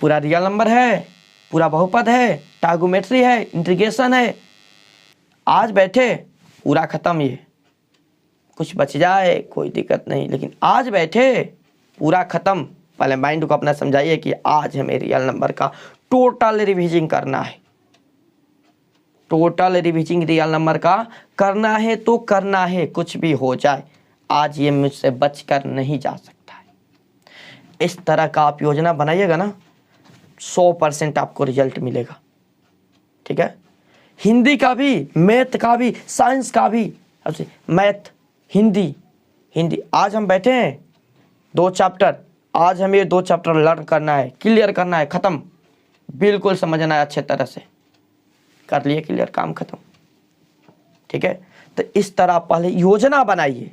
S1: पूरा रियल नंबर है, पूरा बहुपद है, ट्रागोनोमेट्री है, इंटीग्रेशन है, आज बैठे पूरा खत्म। ये कुछ बच जाए कोई दिक्कत नहीं, लेकिन आज बैठे पूरा खत्म। पहले माइंड को अपना समझाइए कि आज हमें रियल नंबर का टोटल रिवीजिंग करना है, टोटल रिवीजिंग रियल नंबर का करना है तो करना है, कुछ भी हो जाए आज ये मुझसे बचकर नहीं जा सकता है। इस तरह का आप योजना बनाइएगा ना, 100% आपको रिजल्ट मिलेगा, ठीक है। हिंदी का भी, मैथ का भी, साइंस का भी। मैथ, हिंदी आज हम बैठे हैं 2 चैप्टर, आज हमें ये 2 चैप्टर लर्न करना है, क्लियर करना है, ख़त्म। बिल्कुल समझना है अच्छे तरह से, कर लिए क्लियर, काम खत्म, ठीक है। तो इस तरह पहले योजना बनाइए,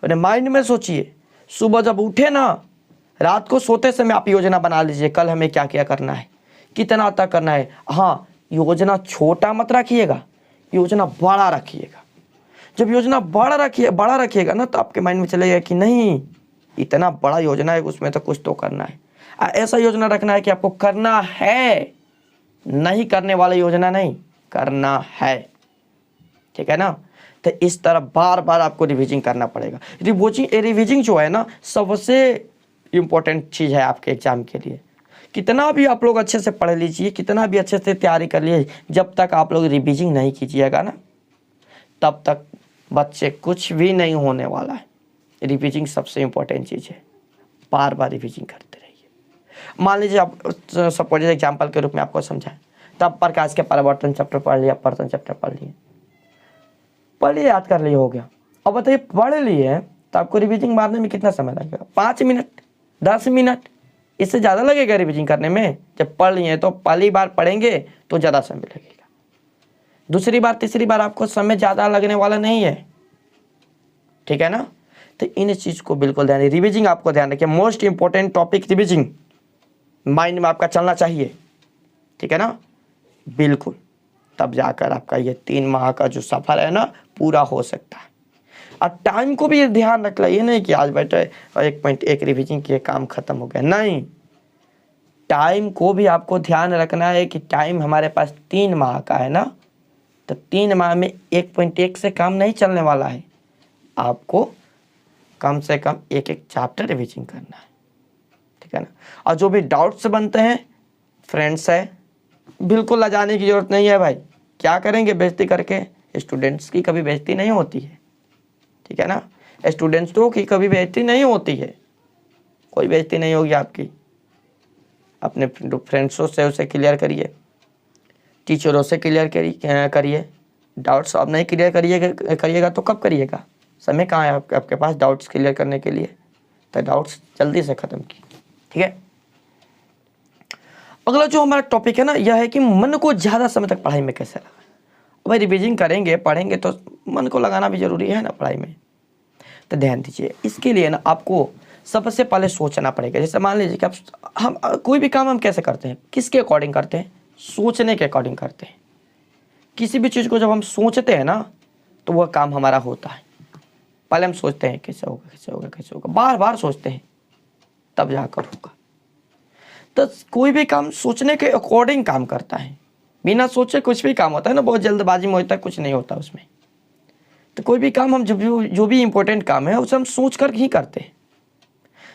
S1: अपने माइंड में सोचिए। सुबह जब उठे ना, रात को सोते समय आप योजना बना लीजिए, कल हमें क्या क्या करना है, कितना तक करना है। हाँ, योजना छोटा मत रखिएगा, योजना बड़ा रखिएगा। जब योजना बड़ा रखिएगा ना, तो आपके माइंड में चलेगा कि नहीं इतना बड़ा योजना है, उसमें तो कुछ तो करना है। ऐसा योजना रखना है कि आपको करना है, नहीं करने वाला योजना नहीं, करना है, ठीक है ना। तो इस तरह बार बार आपको रिवीजिंग करना पड़ेगा। रिवीजिंग जो है ना, सबसे इम्पोर्टेंट चीज़ है आपके एग्जाम के लिए। कितना भी आप लोग अच्छे से पढ़ लीजिए, कितना भी अच्छे से तैयारी कर लीजिए, जब तक आप लोग रिवीजिंग नहीं कीजिएगा ना, तब तक बच्चे कुछ भी नहीं होने वाला है। रिवीजिंग सबसे इम्पोर्टेंट चीज़ है, बार बार रिवीजिंग करते रहिए। मान लीजिए आप सपोज एग्जाम्पल के रूप में आपको समझाएं, तब प्रकाश के परिवर्तन चैप्टर पढ़ लिया, परिवर्तन चैप्टर पढ़ लिए, याद कर लिए, हो गया। अब बताइए पढ़ लिए तो आपको रिवीजिंग मारने में कितना समय लगेगा? 5 मिनट, 10 मिनट, इससे ज़्यादा लगेगा रिवीजिंग करने में? जब पढ़ लिए तो पहली बार पढ़ेंगे तो ज़्यादा समय लगेगा, दूसरी बार तीसरी बार आपको समय ज़्यादा लगने वाला नहीं है, ठीक है ना। तो इन चीज़ को बिल्कुल ध्यान, रिवीजिंग आपको ध्यान रखिए, most important topic revising mind में आपका चलना चाहिए, ठीक है ना, बिल्कुल। तब जाकर आपका ये 3 माह का जो सफ़र है ना, पूरा हो सकता है। और टाइम को भी ध्यान रखना, ये नहीं कि आज बैठे 1.1 रिवीजिंग किए काम खत्म हो गया, नहीं। टाइम को भी आपको ध्यान रखना है कि टाइम हमारे पास 3 माह का है ना, तो 3 माह में 1.1 से काम नहीं चलने वाला है। आपको कम से कम एक चैप्टर रिवीजिंग करना है, ठीक है ना। और जो भी डाउट्स बनते हैं फ्रेंड्स है, बिल्कुल लजाने की ज़रूरत नहीं है भाई। क्या करेंगे बेइज्जती करके? स्टूडेंट्स की कभी बेइज्जती नहीं होती है, ठीक है ना। स्टूडेंट्स तो की कभी बेइज्जती नहीं होती है, कोई बेइज्जती नहीं होगी आपकी। अपने फ्रेंड्सों से उसे क्लियर करिए, टीचरों से क्लियर करिए। डाउट्स अब नहीं क्लियर करिएगा तो कब करिएगा? समय कहाँ है आपके पास डाउट्स क्लियर करने के लिए? तो डाउट्स जल्दी से ख़त्म की, ठीक है। अगला जो हमारा टॉपिक है ना, यह है कि मन को ज़्यादा समय तक पढ़ाई में कैसे लगाएं। भाई रिवीजिंग करेंगे, पढ़ेंगे तो मन को लगाना भी ज़रूरी है ना पढ़ाई में। तो ध्यान दीजिए, इसके लिए ना आपको सबसे पहले सोचना पड़ेगा। जैसे मान लीजिए कि हम कोई भी काम हम कैसे करते हैं, किसके अकॉर्डिंग करते हैं? सोचने के अकॉर्डिंग करते हैं। किसी भी चीज़ को जब हम सोचते हैं ना, तो वह काम हमारा होता है। पहले हम सोचते हैं कैसे होगा, कैसे होगा, कैसे होगा, बार बार सोचते हैं, तब जाकर होगा। तो कोई भी काम सोचने के अकॉर्डिंग काम करता है। बिना सोचे कुछ भी काम होता है ना, बहुत जल्दबाजी में होता है, कुछ नहीं होता उसमें। तो कोई भी काम हम जो भी इम्पोर्टेंट काम है उसे हम सोच कर ही करते हैं।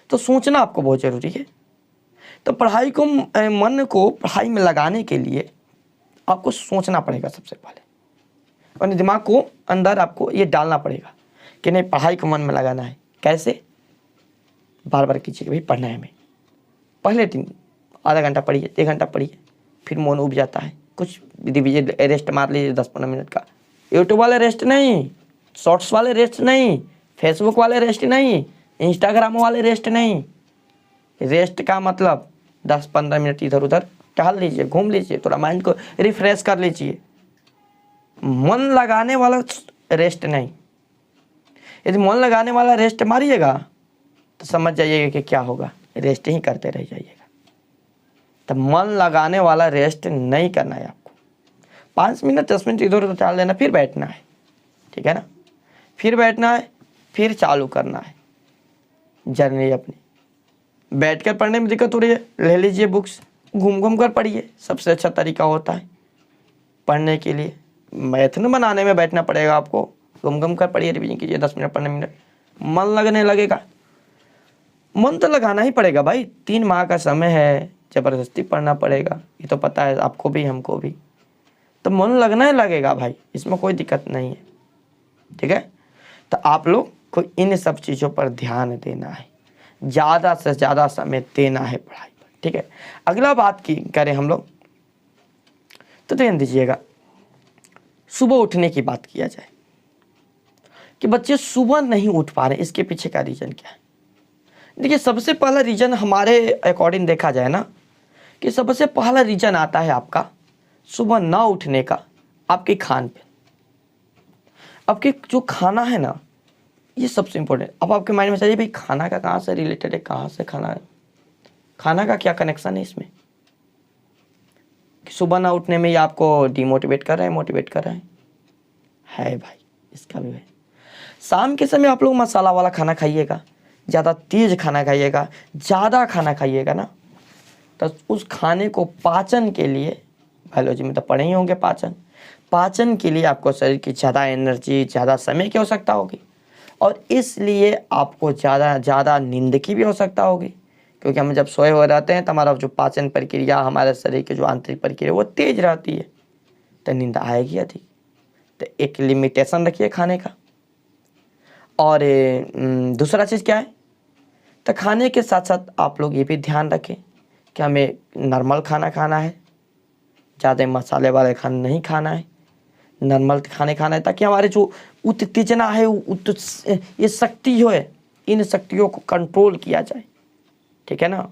S1: तो सोचना आपको बहुत ज़रूरी है। तो पढ़ाई को, मन को पढ़ाई में लगाने के लिए आपको सोचना पड़ेगा सबसे पहले। अपने दिमाग को अंदर आपको ये डालना पड़ेगा कि नहीं पढ़ाई को मन में लगाना है। कैसे? बार बार कीजिए भाई पढ़ना है हमें। पहले दिन आधा घंटा पढ़िए, 1 घंटा पढ़िए, फिर मन उब जाता है, कुछ रिवीजन रेस्ट मार लीजिए 10-15 मिनट का। यूट्यूब वाले रेस्ट नहीं, शॉर्ट्स वाले रेस्ट नहीं, फेसबुक वाले रेस्ट नहीं, इंस्टाग्राम वाले रेस्ट नहीं। रेस्ट का मतलब 10-15 मिनट इधर उधर टहल लीजिए, घूम लीजिए, थोड़ा माइंड को रिफ्रेश कर लीजिए। मन लगाने वाला रेस्ट नहीं, यदि मन लगाने वाला रेस्ट मारिएगा तो समझ जाइएगा कि क्या होगा, रेस्ट ही करते रह जाइएगा। तो मन लगाने वाला रेस्ट नहीं करना है आपको। 5 मिनट 10 मिनट इधर उधर चल देना, फिर बैठना है, ठीक है ना, फिर बैठना है, फिर चालू करना है जर्नी अपनी। बैठकर पढ़ने में दिक्कत हो रही है, ले लीजिए बुक्स, घूम घूम कर पढ़िए, सबसे अच्छा तरीका होता है पढ़ने के लिए। मैथन बनाने में बैठना पड़ेगा आपको, घूम घूम कर पढ़िए, रिवीजन कीजिए, 10 मिनट 15 मिनट, मन लगने लगेगा। मन तो लगाना ही पड़ेगा भाई, 3 माह का समय है, ज़बरदस्ती पढ़ना पड़ेगा, ये तो पता है आपको भी हमको भी, तो मन लगना ही लगेगा भाई, इसमें कोई दिक्कत नहीं है, ठीक है। तो आप लोग को इन सब चीज़ों पर ध्यान देना है, ज़्यादा से ज़्यादा समय देना है पढ़ाई पर, ठीक है। अगला बात की करें हम लोग तो ध्यान दीजिएगा, सुबह उठने की बात किया जाए कि बच्चे सुबह नहीं उठ पा रहे, इसके पीछे का रीज़न क्या है। देखिए, सबसे पहला रीज़न हमारे अकॉर्डिंग देखा जाए ना, कि सबसे पहला रीज़न आता है आपका सुबह ना उठने का, आपके खान पे। आपके जो खाना है ना, ये सबसे इम्पोर्टेंट। अब आपके माइंड में चाहिए भाई खाना का कहाँ से रिलेटेड है, कहाँ से खाना है, खाना का क्या कनेक्शन है इसमें, कि सुबह ना उठने में ये आपको डिमोटिवेट कर रहा है, मोटिवेट कर रहा है भाई, इसका भी है। शाम के समय आप लोग मसाला वाला खाना खाइएगा, ज़्यादा तेज खाना खाइएगा, ज़्यादा खाना खाइएगा ना, तो उस खाने को पाचन के लिए, बायोलॉजी में तो पढ़े ही होंगे, पाचन के लिए आपको शरीर की ज़्यादा एनर्जी, ज़्यादा समय की आवश्यकता होगी, और इसलिए आपको ज़्यादा नींद की भी आवश्यकता होगी, क्योंकि हम जब सोए हुए रहते हैं तो हमारा जो पाचन प्रक्रिया, हमारे शरीर की जो आंतरिक प्रक्रिया वो तेज रहती है, तो नींद आएगी अधिक। तो एक लिमिटेशन रखिए खाने का। और दूसरा चीज़ क्या है, तो खाने के साथ साथ आप लोग ये भी ध्यान रखें कि हमें नॉर्मल खाना खाना है, ज़्यादा मसाले वाले खाना नहीं खाना है, नॉर्मल खाने खाना है, ताकि हमारे जो उत्तेजना है, ये शक्ति हो है, इन शक्तियों को कंट्रोल किया जाए, ठीक है ना।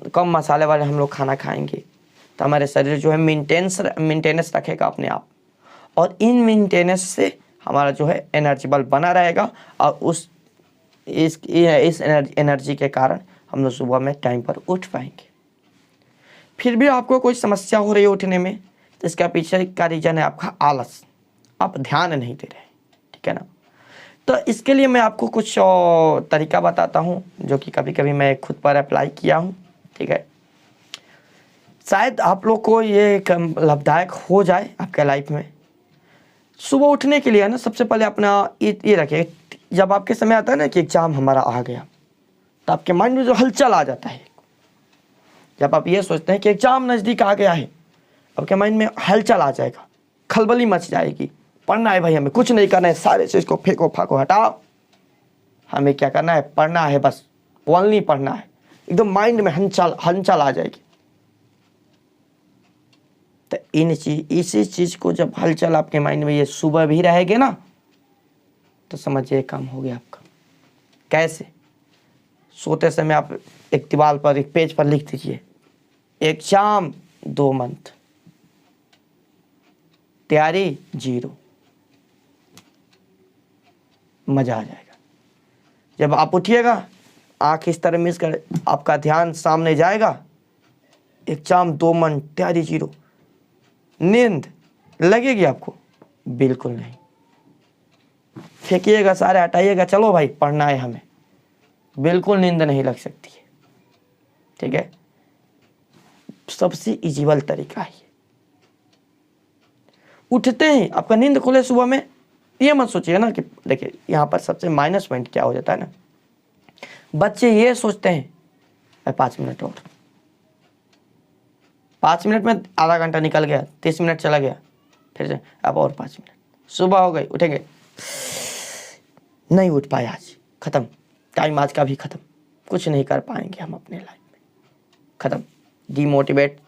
S1: कम मसाले वाले हम लोग खाना खाएंगे तो हमारे शरीर जो है मेंटेनेंस रखेगा अपने आप, और इन मेंटेनेंस से हमारा जो है एनर्जी बल बना रहेगा, और इस एनर्जी के कारण हम लोग सुबह में टाइम पर उठ पाएंगे। फिर भी आपको कोई समस्या हो रही है उठने में, तो इसका पीछे का रीज़न है आपका आलस, आप ध्यान नहीं दे रहे, ठीक है ना। तो इसके लिए मैं आपको कुछ तरीका बताता हूँ, जो कि कभी कभी मैं खुद पर अप्लाई किया हूँ, ठीक है। शायद आप लोग को ये लाभदायक हो जाए आपके लाइफ में। सुबह उठने के लिए ना, सबसे पहले अपना ये रखिए, जब आपके समय आता है ना कि एग्ज़ाम हमारा आ गया, तो आपके माइंड में जो हलचल आ जाता है, जब आप ये सोचते हैं कि एग्ज़ाम नज़दीक आ गया है, आपके माइंड में हलचल आ जाएगा, खलबली मच जाएगी, पढ़ना है भाई, हमें कुछ नहीं करना है, सारे चीज़ को फेंको फाको हटाओ, हमें क्या करना है, पढ़ना है, बस ओनली पढ़ना है, एकदम माइंड में हलचल आ जाएगी। तो इसी चीज़ को जब हलचल आपके माइंड में ये सुबह भी रहेगी ना, तो समझिए काम हो गया आपका। कैसे? सोते समय आप एक दीवार पर, एक पेज पर लिख दीजिए, एग्जाम 2 मंथ, तैयारी 0, मजा आ जाएगा। जब आप उठिएगा, आंख इस तरह मिस कर, आपका ध्यान सामने जाएगा, एग्जाम 2 मंथ, तैयारी 0, नींद लगेगी आपको? बिल्कुल नहीं। फेंकिएगा, सारे हटाइएगा, चलो भाई पढ़ना है हमें, बिल्कुल नींद नहीं लग सकती है, ठीक है। सबसे इजीवल तरीका है, उठते ही आपका नींद खुले सुबह में, ये मत सोचिए ना कि, देखिए यहाँ पर सबसे माइनस पॉइंट क्या हो जाता है ना, बच्चे ये सोचते हैं 5 मिनट और, 5 मिनट में आधा घंटा निकल गया, 30 मिनट चला गया, फिर से अब और 5 मिनट, सुबह हो गई, उठेंगे, नहीं उठ पाए, आज खत्म, टाइम आज का भी खत्म, कुछ नहीं कर पाएंगे हम अपने लाइफ में, खत्म, डिमोटिवेट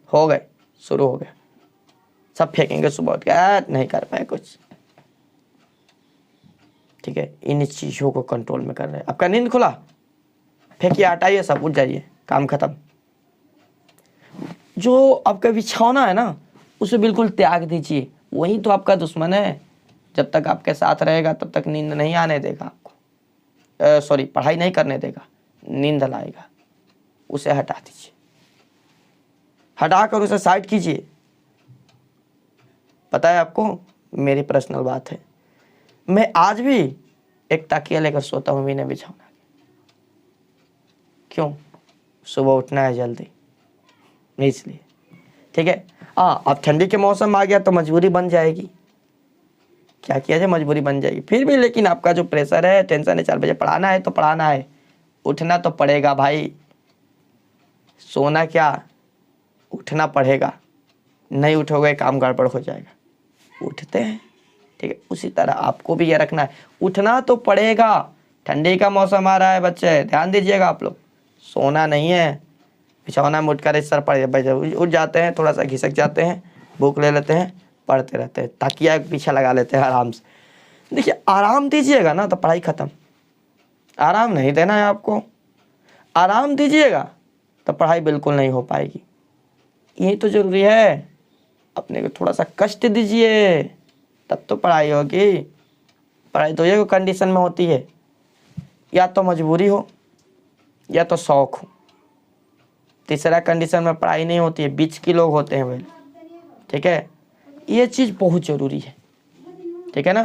S1: हो गए, शुरू हो गया, सब फेंकेंगे सुबह उठ के, नहीं कर पाए कुछ, ठीक है। इन चीज़ों को कंट्रोल में कर रहे हैं। आपका नींद खुला, फेंकिए, हटाइए, सब उठ जाइए, काम खत्म। जो आपका बिछौना है ना, उसे बिल्कुल त्याग दीजिए, वही तो आपका दुश्मन है। जब तक आपके साथ रहेगा तब तक नींद नहीं आने देगा आपको, सॉरी पढ़ाई नहीं करने देगा, नींद लाएगा। उसे हटा दीजिए, हटाकर उसे साइड कीजिए। पता है आपको, मेरी पर्सनल बात है, मैं आज भी एक तकिया लेकर सोता हूँ बिना बिछौना के। क्यों? सुबह उठना है जल्दी, इसलिए। ठीक है। हाँ, अब ठंडी के मौसम आ गया तो मजबूरी बन जाएगी, क्या किया जाए, मजबूरी बन जाएगी। फिर भी लेकिन आपका जो प्रेशर है, टेंशन है, 4 बजे पढ़ाना है तो पढ़ाना है, उठना तो पड़ेगा भाई। सोना क्या, उठना पड़ेगा। नहीं उठोगे काम गड़बड़ हो जाएगा। उठते हैं, ठीक है। उसी तरह आपको भी ये रखना है, उठना तो पड़ेगा। ठंडी का मौसम आ रहा है बच्चे, ध्यान दीजिएगा आप लोग। सोना नहीं है, बिछौना में उठकर इस सर पड़ उठ जाते हैं, थोड़ा सा घिसक जाते हैं, भूख ले लेते हैं, पढ़ते रहते हैं, तकिया पीछे लगा लेते हैं आराम से। देखिए, आराम दीजिएगा ना तो पढ़ाई खत्म। आराम नहीं देना है आपको, आराम दीजिएगा तो पढ़ाई बिल्कुल नहीं हो पाएगी। यही तो जरूरी है, अपने को थोड़ा सा कष्ट दीजिए तब तो पढ़ाई होगी। पढ़ाई तो ये कंडीशन में होती है, या तो मजबूरी हो या तो शौक हो। तीसरा कंडीशन में पढ़ाई नहीं होती है, बीच के लोग होते हैं वे, ठीक है। ये चीज़ बहुत ज़रूरी है, ठीक है ना।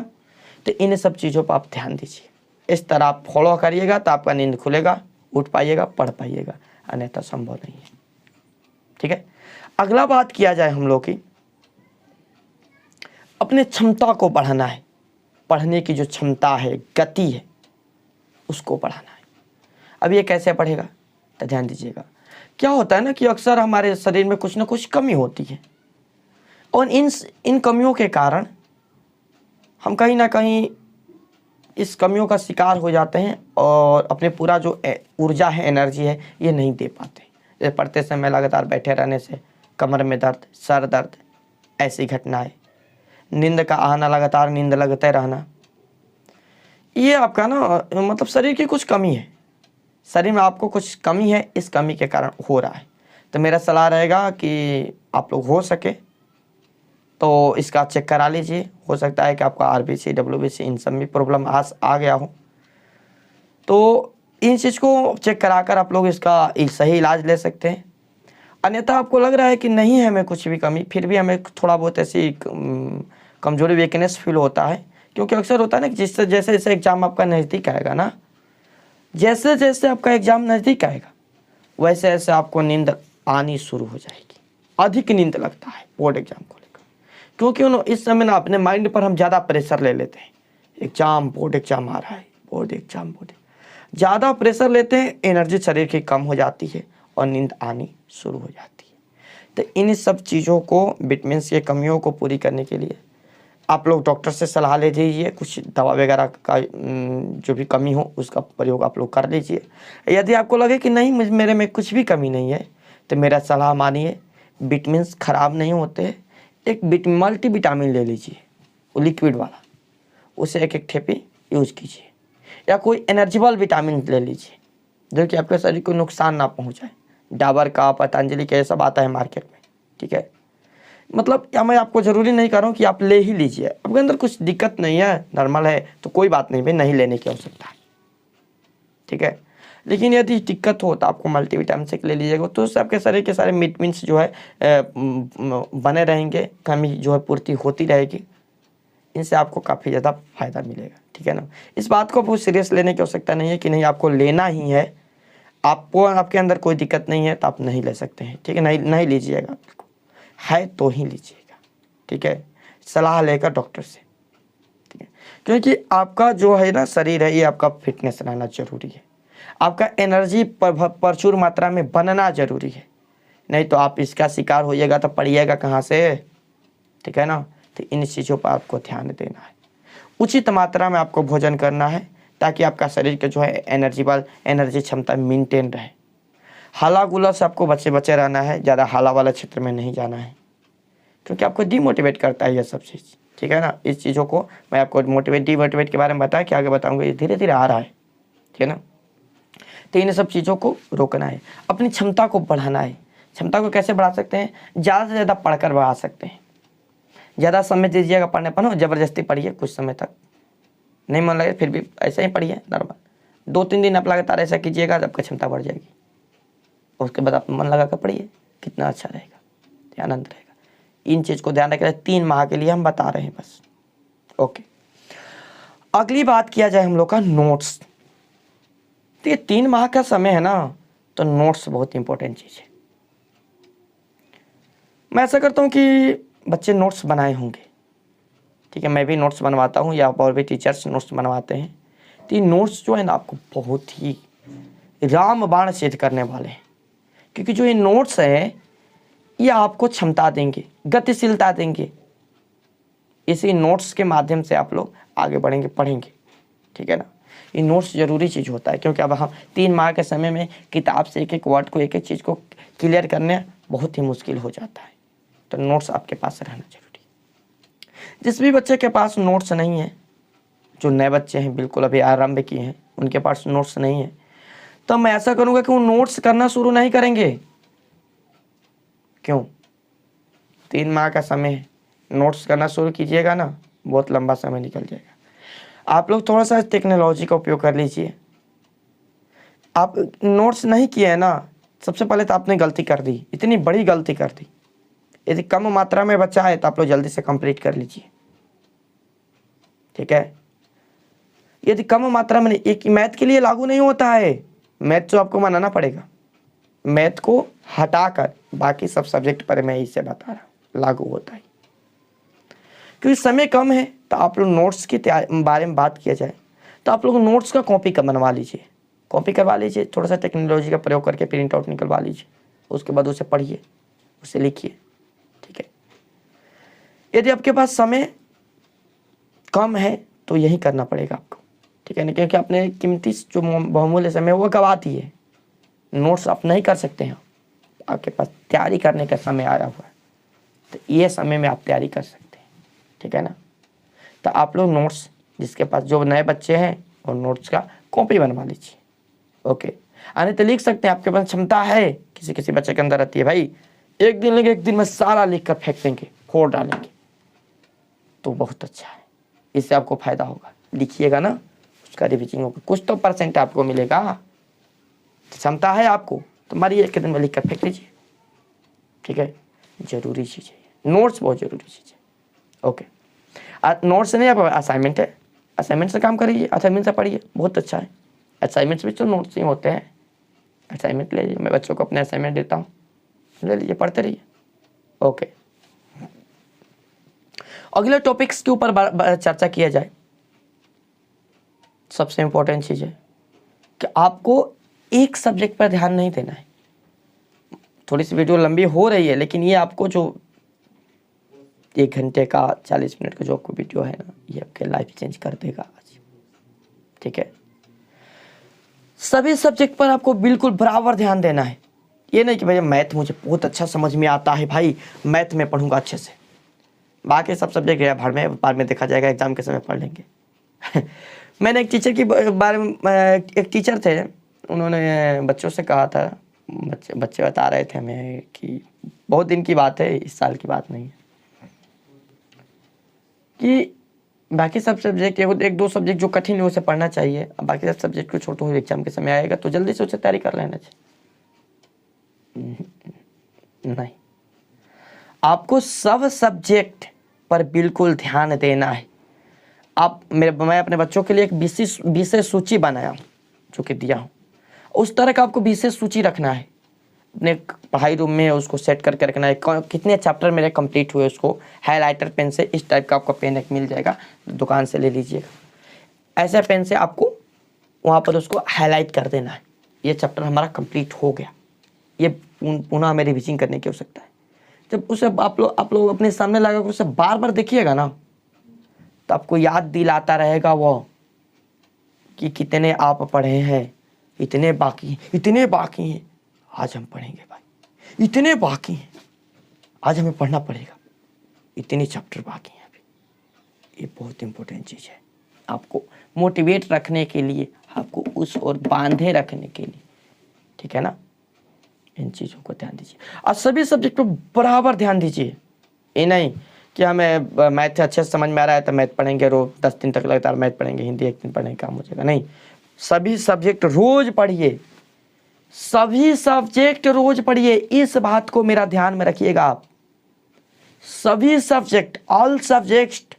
S1: तो इन सब चीज़ों पर आप ध्यान दीजिए, इस तरह आप फॉलो करिएगा तो आपका नींद खुलेगा, उठ पाइएगा, पढ़ पाइएगा, अन्यथा संभव नहीं है, ठीक है। अगला बात किया जाए हम लोग की, अपने क्षमता को बढ़ाना है। पढ़ने की जो क्षमता है, गति है, उसको बढ़ाना है। अब ये कैसे बढ़ेगा तो ध्यान दीजिएगा। क्या होता है ना कि अक्सर हमारे शरीर में कुछ ना कुछ कमी होती है, और इन कमियों के कारण हम कहीं ना कहीं इस कमियों का शिकार हो जाते हैं और अपने पूरा जो ऊर्जा है, एनर्जी है, ये नहीं दे पाते। जैसे पढ़ते समय लगातार बैठे रहने से कमर में दर्द, सर दर्द, ऐसी घटनाएं, नींद का आना, लगातार नींद लगते रहना, ये आपका ना मतलब शरीर की कुछ कमी है, शरीर में आपको कुछ कमी है, इस कमी के कारण हो रहा है। तो मेरा सलाह रहेगा कि आप लोग हो सके तो इसका चेक करा लीजिए। हो सकता है कि आपका आरबीसी, डब्ल्यूबीसी, इन सब में प्रॉब्लम आ गया हो, तो इन चीज़ को चेक कराकर आप लोग इसका सही इलाज ले सकते हैं। अन्यथा आपको लग रहा है कि नहीं है हमें कुछ भी कमी, फिर भी हमें थोड़ा बहुत ऐसी कमजोरी, वीकनेस फील होता है, क्योंकि अक्सर होता है ना कि जैसे जैसे एग्ज़ाम आपका नज़दीक आएगा ना, जैसे जैसे आपका एग्ज़ाम नज़दीक आएगा वैसे वैसे आपको नींद आनी शुरू हो जाएगी, अधिक नींद लगता है बोर्ड एग्ज़ाम को लेकर, क्योंकि इस समय ना अपने माइंड पर हम ज़्यादा प्रेशर ले लेते हैं। एग्ज़ाम, बोर्ड एग्ज़ाम आ रहा है, बोर्ड एग्ज़ाम, ज़्यादा प्रेशर लेते हैं, एनर्जी शरीर की कम हो जाती है और नींद आनी शुरू हो जाती है। तो इन सब चीज़ों को, विटामिन्स की कमियों को पूरी करने के लिए आप लोग डॉक्टर से सलाह ले लीजिए, कुछ दवा वगैरह का जो भी कमी हो उसका प्रयोग आप लोग कर लीजिए। यदि आपको लगे कि नहीं मेरे में कुछ भी कमी नहीं है तो मेरा सलाह मानिए, विटामिन्स खराब नहीं होते, एक मल्टी विटामिन ले लीजिए, वो लिक्विड वाला, उसे एक ठेपी यूज़ कीजिए, या कोई एनर्जीबल विटामिन ले लीजिए जो कि आपके शरीर को नुकसान ना पहुंचाए। डाबर का, पतंजलि का, ये सब आता है मार्केट में, ठीक है। मतलब क्या, मैं आपको ज़रूरी नहीं कर रहा हूँ कि आप ले ही लीजिए, आपके अंदर कुछ दिक्कत नहीं है, नॉर्मल है तो कोई बात नहीं भाई, नहीं लेने की आवश्यकता है, ठीक है। लेकिन यदि दिक्कत हो तो आपको मल्टीविटामिन से ले लीजिएगा, तो उससे आपके शरीर के सारे विटामिन्स जो है बने रहेंगे, कमी जो है पूर्ति होती रहेगी, इनसे आपको काफ़ी ज़्यादा फायदा मिलेगा, ठीक है ना। इस बात को बहुत सीरियस लेने की आवश्यकता नहीं है कि नहीं आपको लेना ही है, आपको आपके अंदर कोई दिक्कत नहीं है तो आप नहीं ले सकते हैं, ठीक है। नहीं लीजिएगा, है तो ही लीजिएगा, ठीक है, सलाह लेकर डॉक्टर से, ठीक है। क्योंकि आपका जो है ना शरीर है, ये आपका फिटनेस रहना जरूरी है, आपका एनर्जी प्रचुर मात्रा में बनना जरूरी है, नहीं तो आप इसका शिकार होइएगा तो पड़िएगा कहाँ से, ठीक है ना। तो इन चीज़ों पर आपको ध्यान देना है, उचित मात्रा में आपको भोजन करना है ताकि आपका शरीर के जो है एनर्जी क्षमता मेंटेन रहे। हाला गुला से आपको बचे रहना है, ज़्यादा हाला वाला क्षेत्र में नहीं जाना है, क्योंकि आपको डीमोटिवेट करता है ये सब चीज़, ठीक है ना। इस चीज़ों को मैं आपको डीमोटिवेट के बारे में बताया कि आगे बताऊंगा, ये धीरे धीरे आ रहा है, ठीक है ना। तो इन सब चीज़ों को रोकना है, अपनी क्षमता को बढ़ाना है। क्षमता को कैसे बढ़ा सकते हैं? ज़्यादा से ज़्यादा पढ़कर बढ़ा सकते हैं, ज़्यादा समय दीजिएगा पढ़ने पर, हो ज़बरदस्ती पढ़िए कुछ समय तक, नहीं मन लगे फिर भी ऐसे ही पढ़िए नॉर्मल। 2-3 दिन आप लगातार ऐसा कीजिएगा, आपकी क्षमता बढ़ जाएगी। उसके बाद आप मन लगा कर पढ़िए, कितना अच्छा रहेगा, आनंद रहेगा। इन चीज़ को ध्यान रखें, 3 माह के लिए हम बता रहे हैं बस। ओके, अगली बात किया जाए हम लोग का नोट्स। तो ये 3 माह का समय है ना, तो नोट्स बहुत इंपॉर्टेंट चीज़ है। मैं ऐसा करता हूँ कि बच्चे नोट्स बनाए होंगे, ठीक है, मैं भी नोट्स बनवाता हूँ या और भी टीचर्स नोट्स बनवाते हैं। तो ये नोट्स जो है ना आपको बहुत ही रामबाण सिद्ध करने वाले हैं, क्योंकि जो ये नोट्स हैं ये आपको क्षमता देंगे, गतिशीलता देंगे। इसी नोट्स के माध्यम से आप लोग आगे बढ़ेंगे, पढ़ेंगे, ठीक है ना। ये नोट्स ज़रूरी चीज़ होता है, क्योंकि अब हम 3 माह के समय में किताब से एक एक वर्ड को, एक एक चीज़ को क्लियर करने बहुत ही मुश्किल हो जाता है। तो नोट्स आपके पास रहना जरूरी है। जिस भी बच्चे के पास नोट्स नहीं है, जो नए बच्चे हैं बिल्कुल अभी आरंभ किए हैं, उनके पास नोट्स नहीं है, तो मैं ऐसा करूँगा कि वो नोट्स करना शुरू नहीं करेंगे। क्यों? 3 माह का समय है, नोट्स करना शुरू कीजिएगा ना, बहुत लंबा समय निकल जाएगा। आप लोग थोड़ा सा टेक्नोलॉजी का उपयोग कर लीजिए। आप नोट्स नहीं किए हैं ना, सबसे पहले तो आपने गलती कर दी, इतनी बड़ी गलती कर दी। यदि कम मात्रा में बच्चा है तो आप लोग जल्दी से कंप्लीट कर लीजिए, ठीक है। यदि कम मात्रा में, एक मैथ के लिए लागू नहीं होता है, मैथ तो आपको मनाना पड़ेगा। मैथ को हटाकर बाकी सब सब्जेक्ट पर मैं इससे बता रहा हूँ लागू होता है। क्योंकि समय कम है, तो आप लोग नोट्स के बारे में बात किया जाए तो आप लोग नोट्स का कॉपी का बनवा लीजिए, कॉपी करवा लीजिए, थोड़ा सा टेक्नोलॉजी का प्रयोग करके प्रिंट आउट निकलवा लीजिए, उसके बाद उसे पढ़िए, उसे लिखिए, ठीक है। यदि आपके पास समय कम है तो यही करना पड़ेगा आपको, ठीक है ना, क्योंकि आपने कीमती जो बहुमूल्य समय वो गवा दिए। नोट्स आप नहीं कर सकते हैं, आपके पास तैयारी करने का समय आया हुआ है, तो ये समय में आप तैयारी कर सकते हैं, ठीक है ना। तो आप लोग नोट्स, जिसके पास जो नए बच्चे हैं, और नोट्स का कॉपी बनवा लीजिए। ओके, आने तो लिख सकते हैं, आपके पास क्षमता है, किसी किसी बच्चे के अंदर रहती है, भाई एक दिन लेंगे, एक दिन में सारा लिख कर फेंक देंगे, फोड़ डालेंगे, तो बहुत अच्छा है, इससे आपको फायदा होगा। लिखिएगा ना, उसका रिविजन होगा, कुछ तो % आपको मिलेगा। क्षमता है आपको तो मारिए, एक दिन में लिख कर फेंक दीजिए, ठीक है। जरूरी चीज़ है, नोट्स बहुत जरूरी चीज़ है। ओके, नोट्स नहीं, आप असाइनमेंट है, असाइनमेंट से काम करिए, असाइनमेंट से पढ़िए, बहुत अच्छा है। असाइनमेंट्स भी तो नोट्स ही होते हैं, असाइनमेंट ले लीजिए, मैं बच्चों को अपने असाइनमेंट देता हूँ, ले लीजिए, पढ़ते रहिए। ओके, अगले टॉपिक्स के ऊपर चर्चा किया जाए। सबसे इंपॉर्टेंट चीज़ है कि आपको एक सब्जेक्ट पर ध्यान नहीं देना है। थोड़ी सी वीडियो लंबी हो रही है, लेकिन ये आपको जो 1 घंटे का 40 मिनट का जो आपको वीडियो है ना, ये आपके लाइफ चेंज कर देगा आज, ठीक है। सभी सब्जेक्ट पर आपको बिल्कुल बराबर ध्यान देना है। ये नहीं कि भैया मैथ मुझे बहुत अच्छा समझ में आता है, भाई मैथ में पढ़ूंगा अच्छे से, बाकी सब सब्जेक्ट है भर में, बाद में देखा जाएगा, एग्जाम के समय पढ़ लेंगे। मैंने एक टीचर के बारे में, एक टीचर थे, उन्होंने बच्चों से कहा था, बच्चे बता रहे थे हमें कि बहुत दिन की बात है, इस साल की बात नहीं है, कि बाकी सब सब्जेक्ट, 1-2 सब्जेक्ट जो कठिन है उसे पढ़ना चाहिए, अब बाकी सब सब्जेक्ट को छोड़ो, एग्जाम के समय आएगा तो जल्दी से उसे तैयारी कर लेना चाहिए। नहीं, आपको सब सब्जेक्ट पर बिल्कुल ध्यान देना है। मैं अपने बच्चों के लिए एक विशेष सूची बनाया हूँ, जो कि दिया हूँ, उस तरह का आपको विशेष सूची रखना है अपने पढ़ाई रूम में, उसको सेट करके रखना है। कितने चैप्टर मेरे कंप्लीट हुए, उसको हाइलाइटर पेन से, इस टाइप का आपको पेन एक मिल जाएगा, दुकान से ले लीजिएगा। ऐसे पेन से आपको वहाँ पर उसको हाईलाइट कर देना है, ये चैप्टर हमारा कंप्लीट हो गया, ये पुनः हमें रिविजन करने की आवश्यकता है। जब उसे आप लोग अपने सामने लगा कर उसे बार बार देखिएगा ना, तो आपको याद दिलाता रहेगा वो कि कितने आप पढ़े हैं, इतने बाकी हैं, आज हम पढ़ेंगे भाई, इतने बाकी हैं, आज हमें पढ़ना पड़ेगा, इतने चैप्टर बाकी हैं अभी। ये बहुत इंपॉर्टेंट चीज़ है, आपको मोटिवेट रखने के लिए, आपको उस ओर बांधे रखने के लिए, ठीक है ना। इन चीज़ों को ध्यान दीजिए और सभी सब्जेक्ट पर बराबर ध्यान दीजिए। ये नहीं कि हमें मैथ अच्छे से समझ में आ रहा है तो मैथ पढ़ेंगे, रोज 10 दिन तक लगातार मैथ पढ़ेंगे, हिंदी 1 दिन पढ़ने का काम हो जाएगा। नहीं, सभी सब्जेक्ट रोज पढ़िए, सभी सब्जेक्ट रोज पढ़िए। इस बात को मेरा ध्यान में रखिएगा आप। सभी सब्जेक्ट, ऑल सब्जेक्ट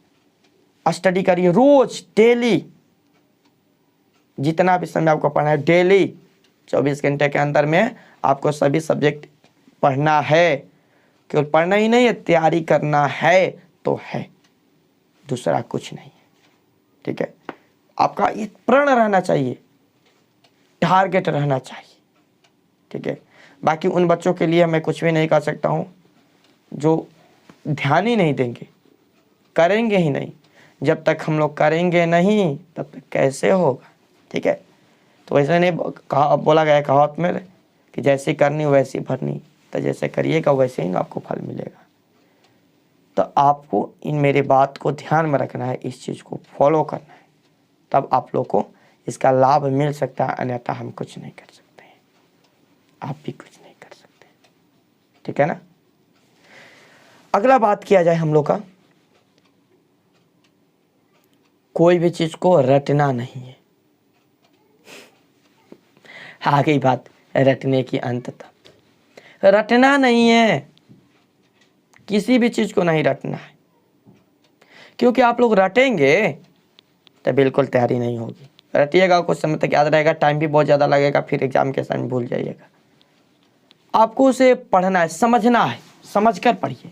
S1: स्टडी करिए रोज, डेली। जितना भी समय आपको पढ़ना है डेली 24 घंटे के अंदर में आपको सभी सब्जेक्ट पढ़ना है। केवल पढ़ना ही नहीं है, तैयारी करना है तो है, दूसरा कुछ नहीं है। ठीक है, आपका ये प्रण रहना चाहिए, टारगेट रहना चाहिए। ठीक है, बाकी उन बच्चों के लिए मैं कुछ भी नहीं कर सकता हूँ जो ध्यान ही नहीं देंगे, करेंगे ही नहीं। जब तक हम लोग करेंगे नहीं तब तक कैसे होगा। ठीक है, तो वैसे नहीं बोला गया कहावत में कि जैसी करनी वैसी भरनी, तो जैसे करिएगा वैसे ही आपको फल मिलेगा। तो आपको इन मेरे बात को ध्यान में रखना है, इस चीज़ को फॉलो करना है, तब आप लोग को इसका लाभ मिल सकता है, अन्यथा हम कुछ नहीं कर सकते हैं, आप भी कुछ नहीं कर सकते। ठीक है ना। अगला बात किया जाए हम लोग का, कोई भी चीज़ को रटना नहीं है। आ गई बात रटने की अंततः, रटना नहीं है, किसी भी चीज़ को नहीं रटना है। क्योंकि आप लोग रटेंगे तो बिल्कुल तैयारी नहीं होगी। रटिएगा कुछ समय तक याद रहेगा, टाइम भी बहुत ज़्यादा लगेगा, फिर एग्जाम के समय भूल जाइएगा। आपको उसे पढ़ना है, समझना है, समझकर पढ़िए।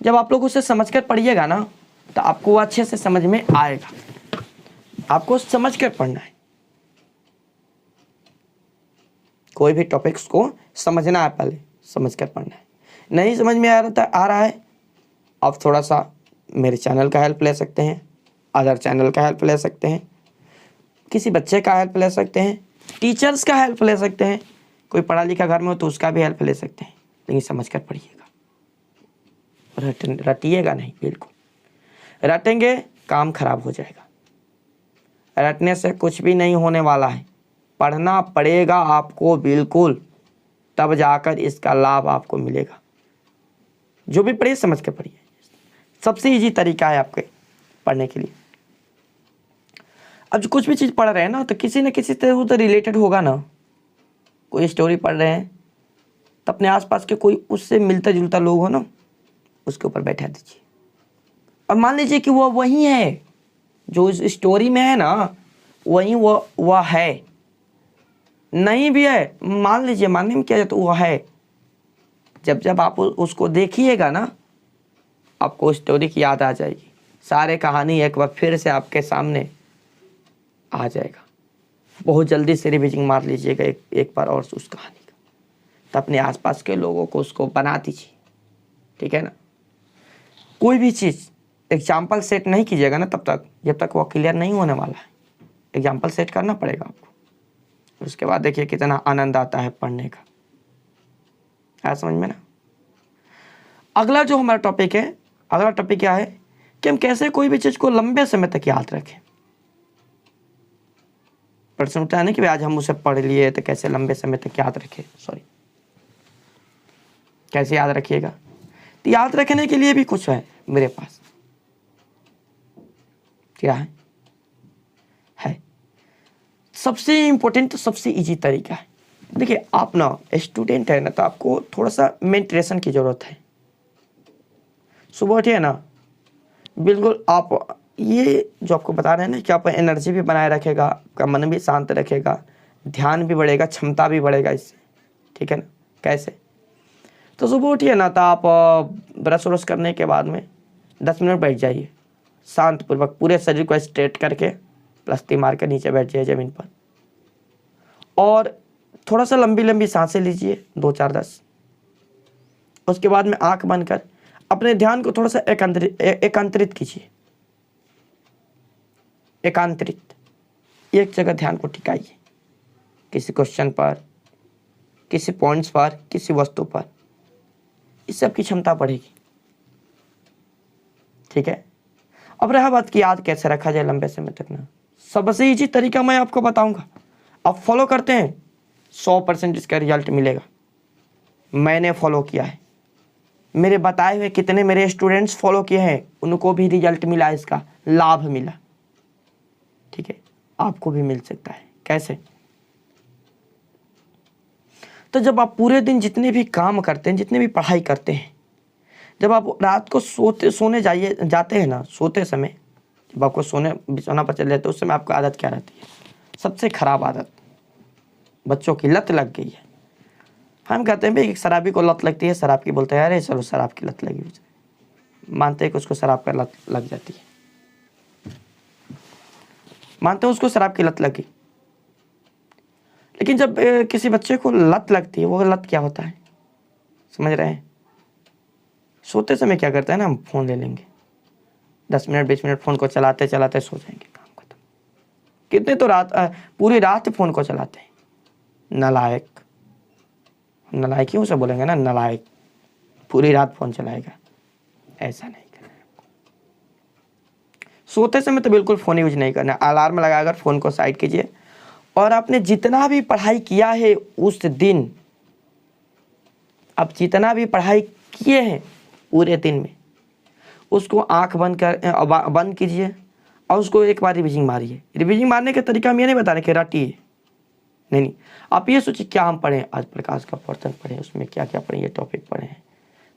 S1: जब आप लोग उसे समझकर पढ़िएगा ना तो आपको वो अच्छे से समझ में आएगा। आपको समझकर पढ़ना है, कोई भी टॉपिक्स को समझना है, पहले समझकर पढ़ना है। नहीं समझ में आ रहा है, आप थोड़ा सा मेरे चैनल का हेल्प ले सकते हैं, अदर चैनल का हेल्प ले सकते हैं, किसी बच्चे का हेल्प ले सकते हैं, टीचर्स का हेल्प ले सकते हैं। कोई पढ़ा लिखा घर में हो तो उसका भी हेल्प ले सकते हैं, लेकिन समझकर पढ़िएगा, रटिएगा नहीं। बिल्कुल रटेंगे काम खराब हो जाएगा। रटने से कुछ भी नहीं होने वाला है, पढ़ना पड़ेगा आपको बिल्कुल, तब जाकर इसका लाभ आपको मिलेगा। जो भी पढ़िए समझ के पढ़िए, सबसे इजी तरीका है आपके पढ़ने के लिए। अब जो कुछ भी चीज़ पढ़ रहे हैं ना तो किसी न किसी तरह तो रिलेटेड होगा ना। कोई स्टोरी पढ़ रहे हैं तो अपने आसपास के कोई उससे मिलता जुलता लोग हो ना, उसके ऊपर बैठा दीजिए और मान लीजिए कि वो वही है जो इस स्टोरी में है ना, वही वो है। नहीं भी है, मान लीजिए, मानने में क्या जाता, वो है। जब आप उसको देखिएगा ना, आपको स्टोरी की याद आ जाएगी, सारे कहानी एक बार फिर से आपके सामने आ जाएगा। बहुत जल्दी से रिविजन मार लीजिएगा एक बार और उस कहानी का, तो अपने आसपास के लोगों को उसको बना दीजिए। ठीक है ना। कोई भी चीज़ एग्जाम्पल सेट नहीं कीजिएगा ना तब तक, जब तक वो क्लियर नहीं होने वाला है। एग्जाम्पल सेट करना पड़ेगा आपको, उसके बाद देखिए कितना आनंद आता है पढ़ने का। आया समझ में ना। अगला जो हमारा टॉपिक है, अगला टॉपिक क्या है कि हम कैसे कोई भी चीज़ को लंबे समय तक याद रखें। प्रश्न उठता है ना कि आज हम उसे पढ़ लिए तो कैसे लंबे समय तक याद रखें, कैसे याद रखिएगा। तो याद रखने के लिए भी कुछ है मेरे पास। क्या है सबसे इम्पोर्टेंट, सबसे इजी तरीका है। देखिए आप ना स्टूडेंट है ना, तो आपको थोड़ा सा मेडिटेशन की ज़रूरत है। सुबह उठिए ना, बिल्कुल आप ये जो आपको बता रहे हैं ना कि आपका एनर्जी भी बनाए रखेगा, आपका मन भी शांत रखेगा, ध्यान भी बढ़ेगा, क्षमता भी बढ़ेगा इससे। ठीक है ना। कैसे, तो सुबह उठिए ना तो आप ब्रश व्रश करने के बाद में 10 मिनट बैठ जाइए, शांतपूर्वक पूरे शरीर को स्ट्रेट करके प्लस्ती मार कर नीचे बैठ जाइए ज़मीन पर, और थोड़ा सा लंबी लंबी सांसें लीजिए, 2-4-10। उसके बाद में आंख बंद कर अपने ध्यान को थोड़ा सा एकांतरित कीजिए। एकांतरित, एक जगह ध्यान को टिकाइए, किसी क्वेश्चन पर, किसी पॉइंट्स पर, किसी वस्तु पर। इस सब की क्षमता बढ़ेगी। ठीक है। अब रहा बात कि याद कैसे रखा जाए लंबे समय तक ना, सबसे इजी तरीका मैं आपको बताऊंगा। आप फॉलो करते हैं 100% इसका रिजल्ट मिलेगा। मैंने फॉलो किया है, मेरे बताए हुए कितने मेरे स्टूडेंट्स फॉलो किए हैं, उनको भी रिजल्ट मिला, इसका लाभ मिला। ठीक है, आपको भी मिल सकता है। कैसे? तो जब आप पूरे दिन जितने भी काम करते हैं, जितने भी पढ़ाई करते हैं, जब आप रात को सोने जाते हैं ना, सोते समय जब आपको बिछौना पर चले जाते हैं, उस समय आपको आदत क्या रहती है? सबसे खराब आदत बच्चों की लत लग गई है। हम कहते हैं भाई एक शराबी को लत लगती है शराब की, बोलते हैं अरे चलो शराब की लत लगी, मानते हैं कि उसको शराब का लत लग जाती है, मानते हैं उसको शराब की लत लगी। लेकिन जब किसी बच्चे को लत लगती है, वो लत क्या होता है समझ रहे हैं? सोते समय क्या करता है ना, हम फ़ोन ले लेंगे, 10 मिनट 20 मिनट फ़ोन को चलाते चलाते सो जाएंगे, काम खत्म। कितने तो पूरी रात फ़ोन को चलाते हैं। नालायक, नालायक ही उसे बोलेंगे ना, नालायक, पूरी रात फ़ोन चलाएगा। ऐसा नहीं करना है। सोते समय तो बिल्कुल फ़ोन यूज नहीं करना। अलार्म लगाकर फ़ोन को साइड कीजिए, और आपने जितना भी पढ़ाई किया है उस दिन, आप जितना भी पढ़ाई किए हैं पूरे दिन में, उसको आंख बंद कीजिए और उसको एक बार रिविजन मारिए। रिविजन मारने का तरीका हम ये नहीं बता रहे कि रटिए, नहीं, आप ये सोचिए क्या हम पढ़ें आज। प्रकाश का प्रवर्तन पढ़ें, उसमें क्या क्या पढ़ें, ये टॉपिक पढ़े हैं।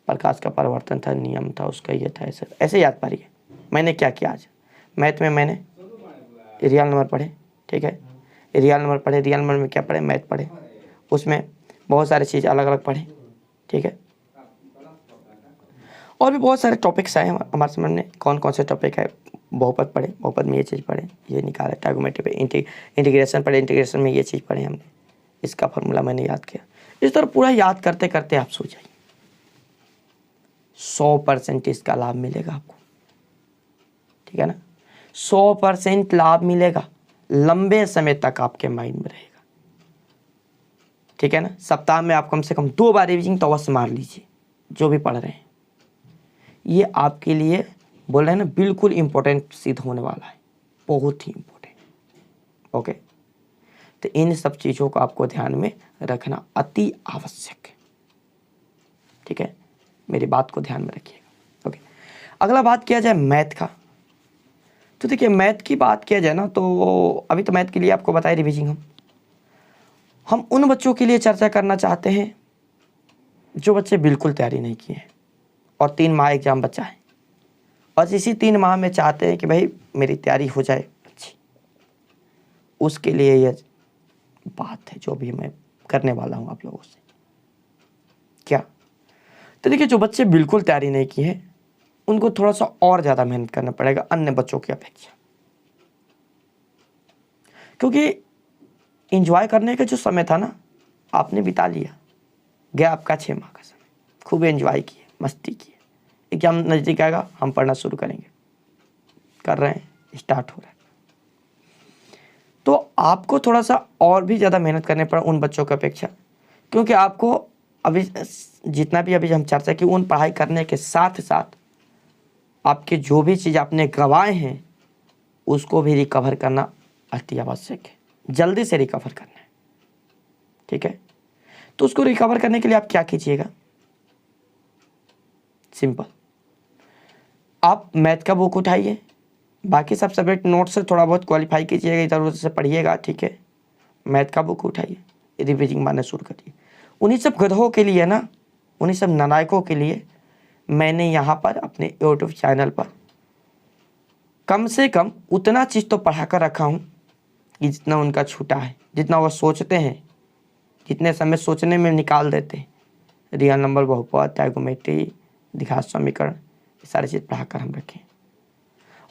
S1: प्रकाश का परिवर्तन था, नियम था उसका, ये था, ऐसे याद पारिए मैंने क्या किया आज। मैथ में मैंने रियल नंबर पढ़े, ठीक है, रियल नंबर पढ़े, रियल नंबर में क्या पढ़े, मैथ पढ़े, उसमें बहुत सारी चीज़ अलग अलग पढ़े, ठीक है। और भी बहुत सारे टॉपिक्स आए हमारे सामने, कौन कौन से टॉपिक है। बहुपद पढ़े, बहुपद में ये चीज़ पढ़े, ये निकाला। ट्राइगोनोमेट्री पे इंटीग्रेशन पढ़े, इंटीग्रेशन में ये चीज़ पढ़े हमने, इसका फॉर्मूला मैंने याद किया। इस तरह पूरा याद करते करते आप सो जाइए, 100% इसका लाभ मिलेगा आपको, ठीक है ना। 100% लाभ मिलेगा, लंबे समय तक आपके माइंड में रहेगा, ठीक है ना। सप्ताह में आप कम से कम 2 बार रिविजन तो अवश्य मार लीजिए, जो भी पढ़ रहे हैं। ये आपके लिए बोल रहे हैं ना, बिल्कुल इंपॉर्टेंट सिद्ध होने वाला है, बहुत ही इंपॉर्टेंट। ओके, तो इन सब चीज़ों को आपको ध्यान में रखना अति आवश्यक है, ठीक है। मेरी बात को ध्यान में रखिएगा। ओके, अगला बात किया जाए मैथ का। तो देखिए, मैथ की बात किया जाए ना, तो अभी तो मैथ के लिए आपको बताया रिविजन। हम उन बच्चों के लिए चर्चा करना चाहते हैं जो बच्चे बिल्कुल तैयारी नहीं किए हैं और 3 माह एग्जाम बचा है, और इसी 3 माह में चाहते हैं कि भाई मेरी तैयारी हो जाए अच्छी। उसके लिए ये बात है जो भी मैं करने वाला हूँ आप लोगों से। क्या? तो देखिए, जो बच्चे बिल्कुल तैयारी नहीं किए हैं उनको थोड़ा सा और ज़्यादा मेहनत करना पड़ेगा अन्य बच्चों की अपेक्षा, क्योंकि एंजॉय करने का जो समय था ना, आपने बिता लिया, गया आपका 6 माह का समय, खूब एंजॉय किए, मस्ती किए। एग्जाम नज़दीक आएगा, हम पढ़ना शुरू करेंगे, कर रहे हैं, स्टार्ट हो रहा है। तो आपको थोड़ा सा और भी ज़्यादा मेहनत करने पड़ा उन बच्चों की अपेक्षा, क्योंकि आपको अभी जितना भी अभी हम चर्चा की, उन पढ़ाई करने के साथ साथ आपके जो भी चीज़ आपने गंवाए हैं उसको भी रिकवर करना अति आवश्यक है, जल्दी से रिकवर करना है, ठीक है। तो उसको रिकवर करने के लिए आप क्या कीजिएगा, सिंपल, आप मैथ का बुक उठाइए, बाकी सब सब्जेक्ट नोट से थोड़ा बहुत क्वालिफाई कीजिएगा, इधर उधर से पढ़िएगा, ठीक है। मैथ का बुक उठाइए, रिविजन मारना शुरू करिए। उन्हीं सब गधों के लिए ना, उन्हीं सब नालायकों के लिए मैंने यहाँ पर अपने यूट्यूब चैनल पर कम से कम उतना चीज़ तो पढ़ा कर रखा हूँ कि जितना उनका छूटा है, जितना वो सोचते हैं, जितने समय सोचने में निकाल देते हैं। रियल नंबर, बहुपद, ट्राइगोनोमेट्री, द्विघात समीकरण, ये सारी चीज़ पढ़ा कर हम रखें।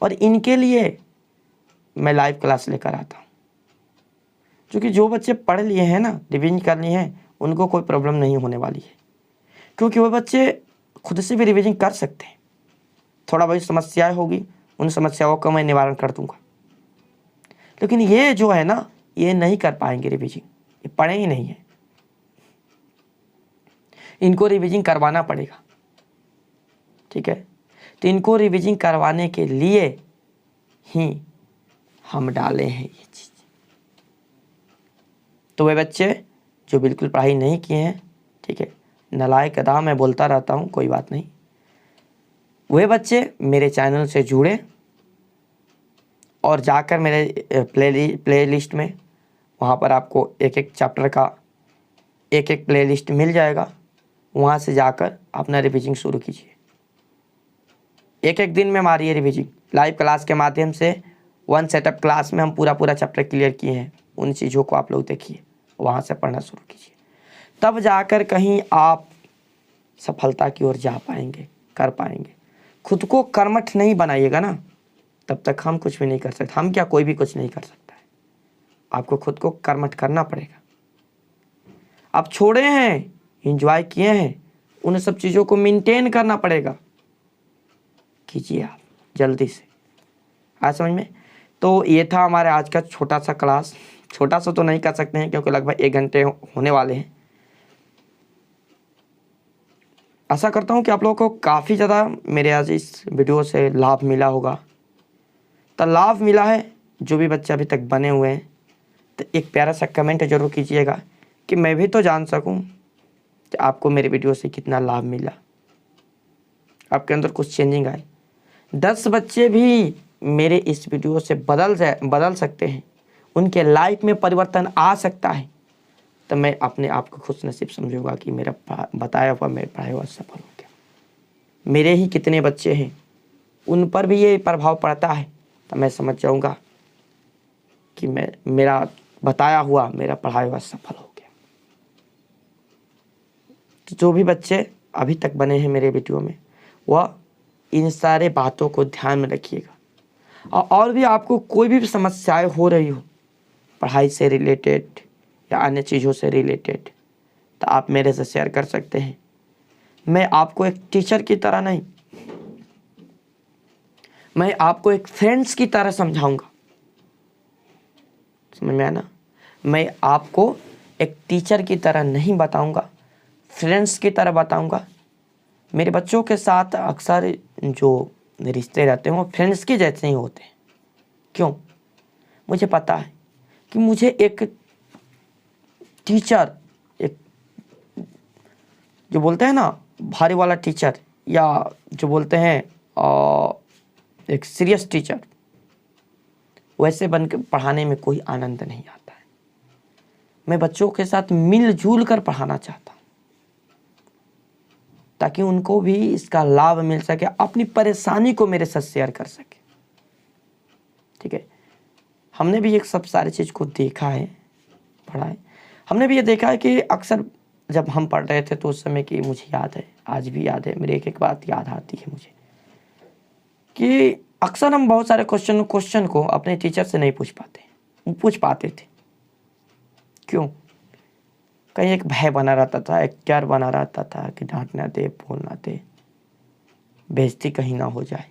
S1: और इनके लिए मैं लाइव क्लास लेकर आता हूँ, क्योंकि जो बच्चे पढ़ लिए हैं ना, रिविजन कर लिए हैं, उनको कोई प्रॉब्लम नहीं होने वाली है, क्योंकि वो बच्चे खुद से भी रिविजन कर सकते हैं। थोड़ा बहुत समस्याएं होगी, उन समस्याओं का मैं निवारण कर दूंगा। लेकिन ये जो है ना, ये नहीं कर पाएंगे रिविजन, ये पढ़े ही नहीं है, इनको रिविजन करवाना पड़ेगा, ठीक है। तो इनको रिविजन करवाने के लिए ही हम डाले हैं ये चीज़। तो वे बच्चे जो बिल्कुल पढ़ाई नहीं किए हैं, ठीक है, नालायक गधा, मैं बोलता रहता हूँ, कोई बात नहीं। वे बच्चे मेरे चैनल से जुड़े और जाकर मेरे प्लेलिस्ट में, वहाँ पर आपको एक एक चैप्टर का एक एक प्लेलिस्ट मिल जाएगा। वहाँ से जाकर अपना रिविजन शुरू कीजिए। एक एक दिन में मारिए रिविजन। लाइव क्लास के माध्यम से 1 सेटअप क्लास में हम पूरा चैप्टर क्लियर किए हैं। उन चीज़ों को आप लोग देखिए, वहाँ से पढ़ना शुरू कीजिए, तब जाकर कहीं आप सफलता की ओर जा पाएंगे, कर पाएंगे। खुद को कर्मठ नहीं बनाइएगा ना, तब तक हम कुछ भी नहीं कर सकते। हम क्या, कोई भी कुछ नहीं कर सकता है। आपको खुद को कर्मठ करना पड़ेगा। आप छोड़े हैं, एंजॉय किए हैं, उन सब चीज़ों को मेंटेन करना पड़ेगा। कीजिए आप जल्दी से। आज समझ में? तो ये था हमारे आज का छोटा सा क्लास। छोटा सा तो नहीं कर सकते हैं क्योंकि लगभग 1 घंटे होने वाले हैं। आशा करता हूँ कि आप लोगों को काफ़ी ज़्यादा मेरे आज इस वीडियो से लाभ मिला होगा। तो लाभ मिला है, जो भी बच्चे अभी तक बने हुए हैं, तो एक प्यारा सा कमेंट जरूर कीजिएगा कि मैं भी तो जान सकूं कि आपको मेरे वीडियो से कितना लाभ मिला, आपके अंदर कुछ चेंजिंग आए। 10 बच्चे भी मेरे इस वीडियो से बदल सकते हैं, उनके लाइफ में परिवर्तन आ सकता है, तो मैं अपने आप को खुश नसीब समझूंगा कि मेरा बताया हुआ, मेरा पढ़ाया हुआ सफल हो गया। मेरे ही कितने बच्चे हैं, उन पर भी ये प्रभाव पड़ता है, तो मैं समझ जाऊंगा कि मेरा बताया हुआ, मेरा पढ़ाया हुआ सफल हो गया। तो जो भी बच्चे अभी तक बने हैं मेरे वीडियो में, वह इन सारे बातों को ध्यान में रखिएगा। और भी आपको कोई भी समस्याएं हो रही हो, पढ़ाई से रिलेटेड या अन्य चीज़ों से रिलेटेड, तो आप मेरे से शेयर कर सकते हैं। मैं आपको एक टीचर की तरह नहीं, मैं आपको एक फ्रेंड्स की तरह समझाऊंगा। समझ में आया ना? मैं आपको एक टीचर की तरह नहीं बताऊंगा, फ्रेंड्स की तरह बताऊंगा। मेरे बच्चों के साथ अक्सर जो रिश्ते रहते हैं वो फ्रेंड्स के जैसे ही होते हैं। क्यों? मुझे पता है कि मुझे एक टीचर, एक जो बोलते हैं ना भारी वाला टीचर, या जो बोलते हैं एक सीरियस टीचर, वैसे बनकर पढ़ाने में कोई आनंद नहीं आता है। मैं बच्चों के साथ मिलजुल कर पढ़ाना चाहता हूँ ताकि उनको भी इसका लाभ मिल सके, अपनी परेशानी को मेरे साथ शेयर कर सके। ठीक है? हमने भी एक सब सारी चीज़ को देखा है, पढ़ा है। हमने भी ये देखा है कि अक्सर जब हम पढ़ रहे थे तो उस समय की मुझे याद है, आज भी याद है, मेरी एक बात याद आती है मुझे कि अक्सर हम बहुत सारे क्वेश्चन को अपने टीचर से नहीं पूछ पाते थे। क्यों? कहीं एक भय बना रहता था, एक डर बना रहता था कि डांट ना दे, बोल ना दे, बेइज्जती कहीं ना हो जाए।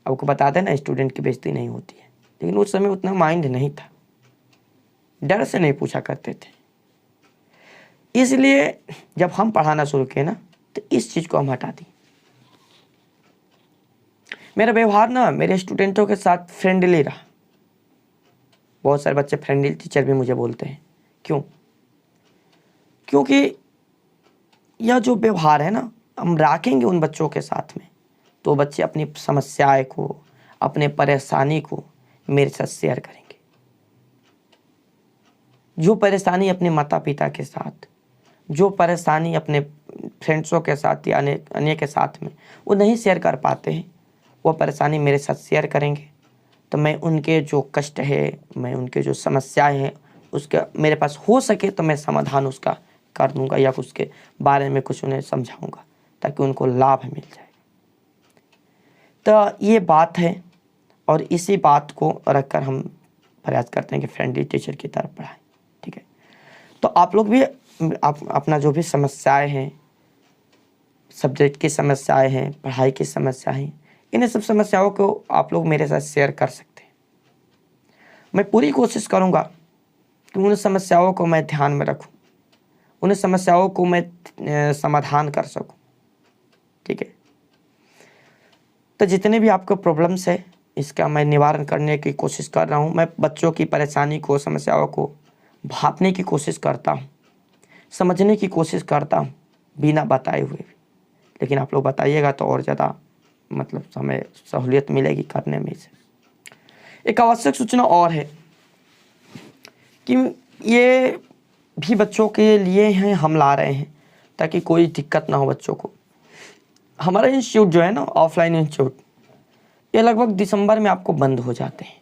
S1: आपको बता दें ना, स्टूडेंट की बेइज्जती नहीं होती है, लेकिन उस समय उतना माइंड नहीं था, डर से नहीं पूछा करते थे। इसलिए जब हम पढ़ाना शुरू किए ना, तो इस चीज़ को हम हटा दी। मेरा व्यवहार ना मेरे स्टूडेंटों के साथ फ्रेंडली रहा। बहुत सारे बच्चे फ्रेंडली टीचर भी मुझे बोलते हैं। क्यों? क्योंकि यह जो व्यवहार है ना, हम रखेंगे उन बच्चों के साथ में, तो बच्चे अपनी समस्याएं को, अपने परेशानी को मेरे साथ शेयर करेंगे। जो परेशानी अपने माता पिता के साथ, जो परेशानी अपने फ्रेंड्सों के साथ या अन्य के साथ में वो नहीं शेयर कर पाते हैं, वो परेशानी मेरे साथ शेयर करेंगे। तो मैं उनके जो कष्ट है, मैं उनके जो समस्याएं हैं, उसका मेरे पास हो सके तो मैं समाधान उसका कर दूंगा, या उसके बारे में कुछ उन्हें समझाऊंगा ताकि उनको लाभ मिल जाए। तो ये बात है, और इसी बात को रखकर हम प्रयास करते हैं कि फ्रेंडली टीचर की तरफ पढ़ाएं। ठीक है? तो आप लोग भी अपना जो भी समस्याएं हैं, सब्जेक्ट की समस्याएं हैं, पढ़ाई की समस्याएं हैं, इन सब समस्याओं को आप लोग मेरे साथ शेयर कर सकते हैं। मैं पूरी कोशिश करूंगा कि उन समस्याओं को मैं ध्यान में रखूं, उन समस्याओं को मैं समाधान कर सकूं। ठीक है? तो जितने भी आपको प्रॉब्लम्स है, इसका मैं निवारण करने की कोशिश कर रहा हूं। मैं बच्चों की परेशानी को, समस्याओं को भांपने की कोशिश करता हूं, समझने की कोशिश करता हूं, बिना बताए हुए भी। लेकिन आप लोग बताइएगा तो और ज़्यादा मतलब हमें सहूलियत मिलेगी करने में इसे। एक आवश्यक सूचना और है कि ये भी बच्चों के लिए हैं, हम ला रहे हैं ताकि कोई दिक्कत ना हो बच्चों को। हमारा इंस्टीट्यूट जो है ना, ऑफलाइन इंस्टीट्यूट, ये लगभग दिसंबर में आपको बंद हो जाते हैं।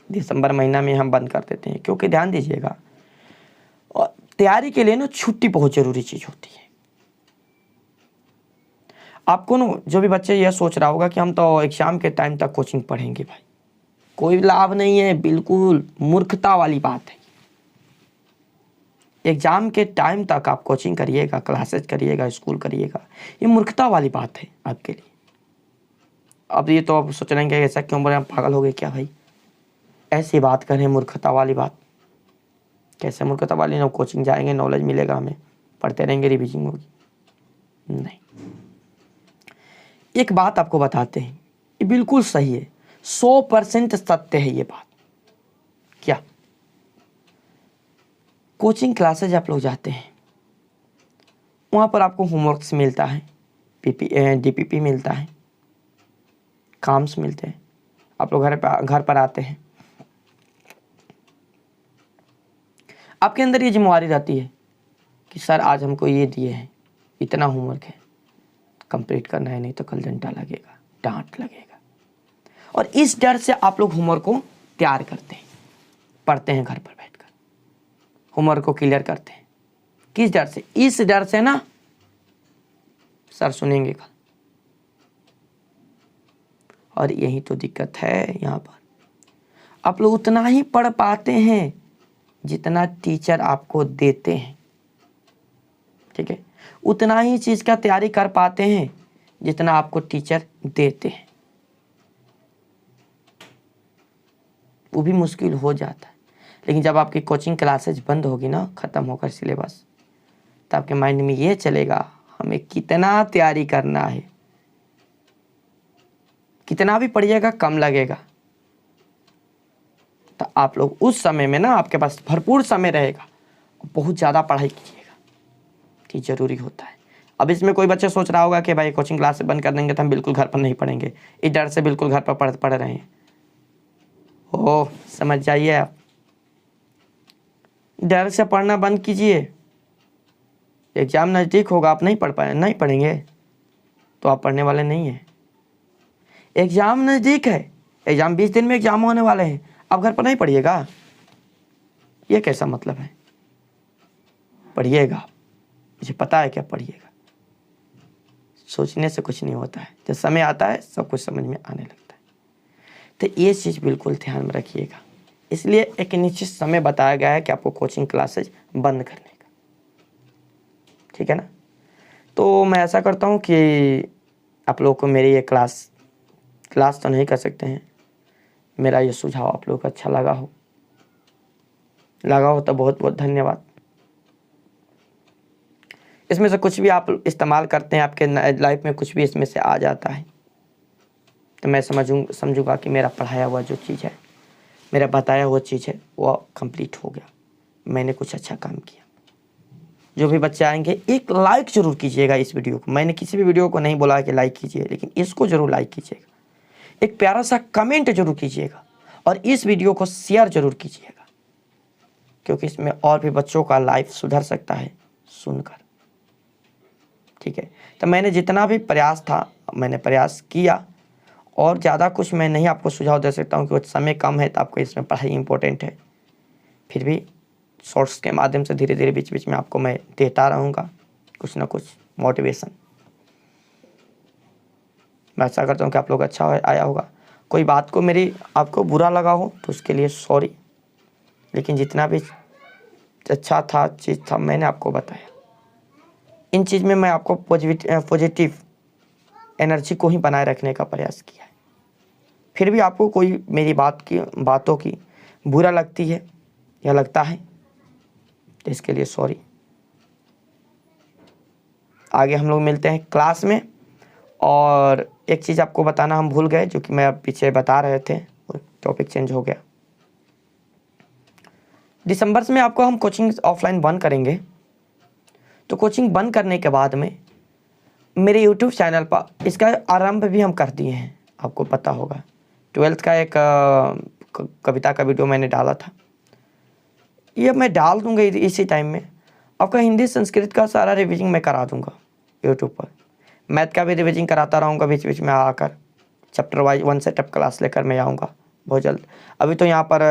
S1: दिसंबर महीना में हम बंद कर देते हैं, क्योंकि ध्यान दीजिएगा, और तैयारी के लिए ना छुट्टी बहुत ज़रूरी चीज़ होती है। आपको ना, जो भी बच्चे यह सोच रहा होगा कि हम तो एग्ज़ाम के टाइम तक कोचिंग पढ़ेंगे, भाई कोई लाभ नहीं है, बिल्कुल मूर्खता वाली बात है। एग्ज़ाम के टाइम तक आप कोचिंग करिएगा, क्लासेस करिएगा, स्कूल करिएगा, ये मूर्खता वाली बात है आपके लिए। अब ये तो आप सोच रहे हैं कि ऐसा क्यों बोले, हम पागल हो गए क्या भाई, ऐसी बात करें, मूर्खता वाली बात। कैसे मूर्खता वाली? ना कोचिंग जाएंगे, नॉलेज मिलेगा, हमें पढ़ते रहेंगे, रिविजन होगी, नहीं। एक बात आपको बताते हैं, ये बिल्कुल सही है, 100% सत्य है ये बात। क्या? कोचिंग क्लासेज आप लोग जाते हैं, वहाँ पर आपको होमवर्क्स मिलता है, DPP मिलता है, काम्स मिलते हैं, आप लोग घर पर आते हैं, आपके अंदर ये जिम्मेवारी रहती है कि सर आज हमको ये दिए हैं, इतना होमवर्क है, कंप्लीट करना है, नहीं तो कल डंडा लगेगा, डांट लगेगा। और इस डर से आप लोग होमवर्क को तैयार करते हैं, पढ़ते हैं घर पर बैठकर, होमवर्क को क्लियर करते हैं। किस डर से? इस डर से ना, सर सुनेंगे कल। और यही तो दिक्कत है यहाँ पर। आप लोग उतना ही पढ़ पाते हैं जितना टीचर आपको देते हैं, ठीक है? उतना ही चीज़ का तैयारी कर पाते हैं जितना आपको टीचर देते हैं, वो भी मुश्किल हो जाता है। लेकिन जब आपकी कोचिंग क्लासेज बंद होगी ना, ख़त्म होकर सिलेबस, तो आपके माइंड में ये चलेगा हमें कितना तैयारी करना है, कितना भी पढ़िएगा कम लगेगा। तो आप लोग उस समय में ना, आपके पास भरपूर समय रहेगा, बहुत ज़्यादा पढ़ाई कीजिएगा, ये ज़रूरी होता है। अब इसमें कोई बच्चा सोच रहा होगा कि भाई कोचिंग क्लास बंद कर देंगे तो हम बिल्कुल घर पर नहीं पढ़ेंगे, इस डर से बिल्कुल घर पर पढ़ रहे हैं। ओह, समझ जाइए आप, डर से पढ़ना बंद कीजिए। एग्ज़ाम नज़दीक होगा, आप नहीं पढ़ेंगे तो आप पढ़ने वाले नहीं हैं। एग्ज़ाम नज़दीक है, एग्ज़ाम 20 दिन में एग्ज़ाम होने वाले हैं, आप घर पर नहीं पढ़िएगा, ये कैसा मतलब है? पढ़िएगा, मुझे पता है क्या पढ़िएगा। सोचने से कुछ नहीं होता है, जब समय आता है सब कुछ समझ में आने लगता है। तो ये चीज़ बिल्कुल ध्यान में रखिएगा। इसलिए एक निश्चित समय बताया गया है कि आपको कोचिंग क्लासेज बंद करने का, ठीक है ना? तो मैं ऐसा करता हूँ कि आप लोगों को मेरी ये क्लास तो नहीं कर सकते हैं, मेरा ये सुझाव आप लोगों को अच्छा लगा हो तो बहुत बहुत धन्यवाद। इसमें से कुछ भी आप इस्तेमाल करते हैं, आपके लाइफ में कुछ भी इसमें से आ जाता है, तो मैं समझूंगा कि मेरा पढ़ाया हुआ जो चीज़ है, मेरा बताया हुआ चीज़ है, वो कंप्लीट हो गया, मैंने कुछ अच्छा काम किया। जो भी बच्चे आएंगे, एक लाइक ज़रूर कीजिएगा इस वीडियो को। मैंने किसी भी वीडियो को नहीं बोला कि लाइक कीजिए, लेकिन इसको ज़रूर लाइक कीजिएगा, एक प्यारा सा कमेंट जरूर कीजिएगा, और इस वीडियो को शेयर जरूर कीजिएगा, क्योंकि इसमें और भी बच्चों का लाइफ सुधर सकता है सुनकर, ठीक है? तो मैंने जितना भी प्रयास था, मैंने प्रयास किया, और ज़्यादा कुछ मैं नहीं आपको सुझाव दे सकता हूँ, क्योंकि समय कम है, तो आपको इसमें पढ़ाई इंपॉर्टेंट है। फिर भी शॉर्ट्स के माध्यम से धीरे धीरे बीच बीच में आपको मैं देता रहूँगा कुछ ना कुछ मोटिवेशन। मैं ऐसा करता हूँ कि आप लोग अच्छा आया होगा। कोई बात को मेरी आपको बुरा लगा हो तो उसके लिए सॉरी, लेकिन जितना भी अच्छा था चीज़ था मैंने आपको बताया। इन चीज़ में मैं आपको पॉजिटिव एनर्जी को ही बनाए रखने का प्रयास किया है। फिर भी आपको कोई मेरी बातों की बुरा लगती है या लगता है तो इसके लिए सॉरी। आगे हम लोग मिलते हैं क्लास में। और एक चीज़ आपको बताना हम भूल गए, जो कि मैं पीछे बता रहे थे, टॉपिक चेंज हो गया। दिसंबर में आपको हम कोचिंग ऑफलाइन बंद करेंगे, तो कोचिंग बंद करने के बाद में मेरे यूट्यूब चैनल पर इसका आरंभ भी हम कर दिए हैं। आपको पता होगा 12th का एक कविता का वीडियो मैंने डाला था, ये मैं डाल दूंगा इसी टाइम में। आपका हिंदी संस्कृत का सारा रिविजन मैं करा दूंगा यूट्यूब पर। मैथ का भी रिविजन कराता रहूँगा बीच बीच में आकर, चैप्टर वाइज 1 सेटअप क्लास लेकर मैं आऊँगा बहुत जल्द। अभी तो यहाँ पर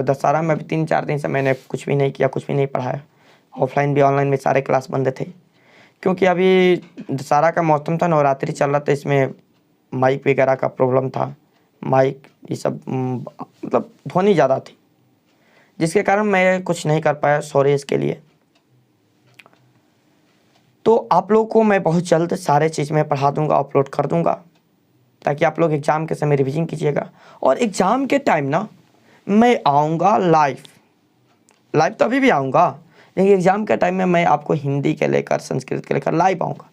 S1: दशहरा में अभी 3-4 दिन से मैंने कुछ भी नहीं किया, कुछ भी नहीं पढ़ाया। ऑफलाइन भी ऑनलाइन में सारे क्लास बंद थे, क्योंकि अभी दशहरा का मौसम था, नवरात्रि चल रहा था, इसमें माइक वगैरह का प्रॉब्लम था। माइक ये सब मतलब ध्वनि ज़्यादा थी, जिसके कारण मैं कुछ नहीं कर पाया, सॉरी इसके लिए। तो आप लोग को मैं बहुत जल्द सारे चीज़ में पढ़ा दूंगा, अपलोड कर दूंगा, ताकि आप लोग एग्ज़ाम के समय रिवीजन कीजिएगा। और एग्ज़ाम के टाइम ना मैं आऊँगा लाइव तो अभी भी आऊँगा, लेकिन एग्ज़ाम के टाइम में मैं आपको हिंदी के लेकर संस्कृत के लेकर लाइव आऊँगा।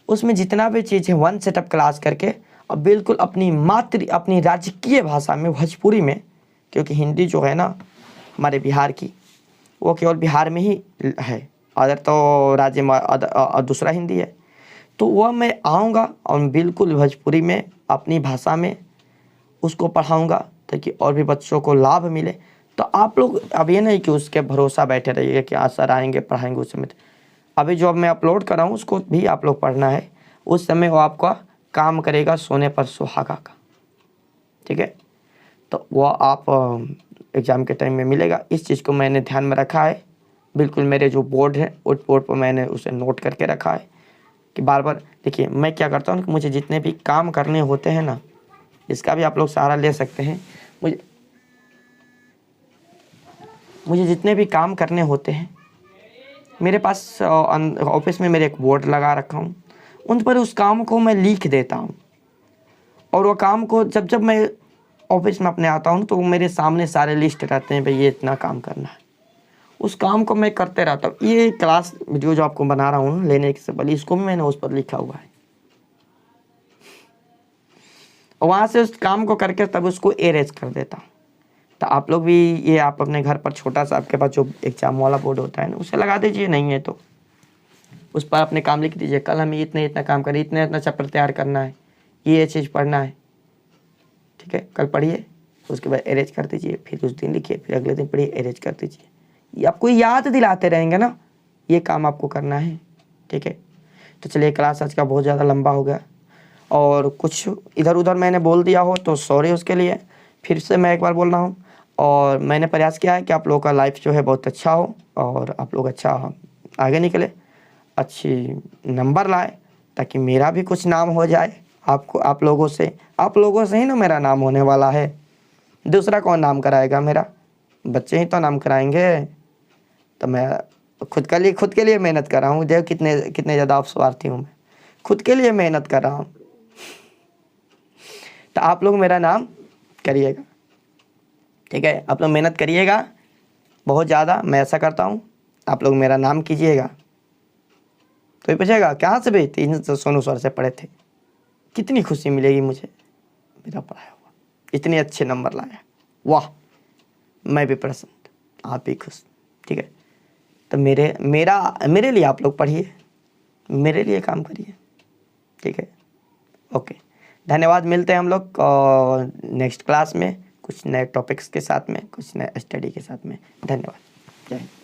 S1: उसमें जितना भी चीज़ है 1 सेटअप क्लास करके, और बिल्कुल अपनी राजकीय भाषा में, भोजपुरी में, क्योंकि हिंदी जो है ना हमारे बिहार की, वो केवल बिहार में ही है, अदर तो राज्य में दूसरा हिंदी है। तो वह मैं आऊँगा और बिल्कुल भोजपुरी में अपनी भाषा में उसको पढ़ाऊँगा, ताकि और भी बच्चों को लाभ मिले। तो आप लोग अब ये नहीं कि उसके भरोसा बैठे रहिएगा कि आज सर आएंगे पढ़ाएंगे उस समय। अभी जो अब मैं अपलोड कर रहा हूँ उसको भी आप लोग पढ़ना है, उस समय वो आपका काम करेगा सोने पर सुहागा का, ठीक है। तो वह आप एग्ज़ाम के टाइम में मिलेगा। इस चीज़ को मैंने ध्यान में रखा है, बिल्कुल मेरे जो बोर्ड है उस बोर्ड पर मैंने उसे नोट करके रखा है कि बार बार देखिए मैं क्या करता हूँ कि मुझे जितने भी काम करने होते हैं ना, इसका भी आप लोग सहारा ले सकते हैं। मुझे जितने भी काम करने होते हैं, मेरे पास ऑफिस में मेरे एक बोर्ड लगा रखा हूँ, उन पर उस काम को मैं लिख देता हूँ। और वो काम को जब मैं ऑफिस में अपने आता हूँ तो मेरे सामने सारे लिस्ट रहते हैं, भाई ये इतना काम करना है, उस काम को मैं करते रहता हूँ। ये क्लास वीडियो जो आपको बना रहा हूँ लेने से पहले, इसको भी मैंने उस पर लिखा हुआ है, और वहाँ से उस काम को करके तब उसको एरेज कर देता हूँ। तो आप लोग भी ये आप अपने घर पर छोटा सा आपके पास जो एग्जाम वाला बोर्ड होता है ना, उसे लगा दीजिए, नहीं है तो उस पर अपने काम लिख दीजिए। कल हमें इतना काम करें, इतना चैप्टर तैयार करना है, ये चीज़ पढ़ना है, ठीक है, कल पढ़िए, उसके बाद एरेज कर दीजिए, फिर उस दिन लिखिए, फिर अगले दिन पढ़िए, एरेज कर दीजिए। ये आपको याद दिलाते रहेंगे ना, ये काम आपको करना है, ठीक है। तो चलिए, क्लास आज का बहुत ज़्यादा लंबा हो गया, और कुछ इधर उधर मैंने बोल दिया हो तो सॉरी उसके लिए। फिर से मैं एक बार बोल रहा हूँ, और मैंने प्रयास किया है कि आप लोगों का लाइफ जो है बहुत अच्छा हो, और आप लोग अच्छा आगे निकले, अच्छी नंबर लाए, ताकि मेरा भी कुछ नाम हो जाए। आप लोगों से ही ना मेरा नाम होने वाला है, दूसरा कौन नाम कराएगा? मेरा बच्चे ही तो नाम कराएंगे। तो मैं खुद के लिए मेहनत कर रहा हूँ। देखो कितने ज़्यादा अपस्वार्थी हूँ मैं, खुद के लिए मेहनत कर रहा हूँ। तो आप लोग मेरा नाम करिएगा, ठीक है, आप लोग मेहनत करिएगा बहुत ज़्यादा, मैं ऐसा करता हूँ, आप लोग मेरा नाम कीजिएगा। तो ये पूछेगा कहाँ से भी 3 सोनू सर से पढ़े थे, कितनी खुशी मिलेगी मुझे, मेरा पढ़ाया हुआ इतने अच्छे नंबर लाया, वाह, मैं भी प्रसन्न, आप भी खुश, ठीक है। तो मेरे लिए आप लोग पढ़िए, मेरे लिए काम करिए, ठीक है, ओके। धन्यवाद, मिलते हैं हम लोग नेक्स्ट क्लास में कुछ नए टॉपिक्स के साथ में, कुछ नए स्टडी के साथ में। धन्यवाद, जय हिंद।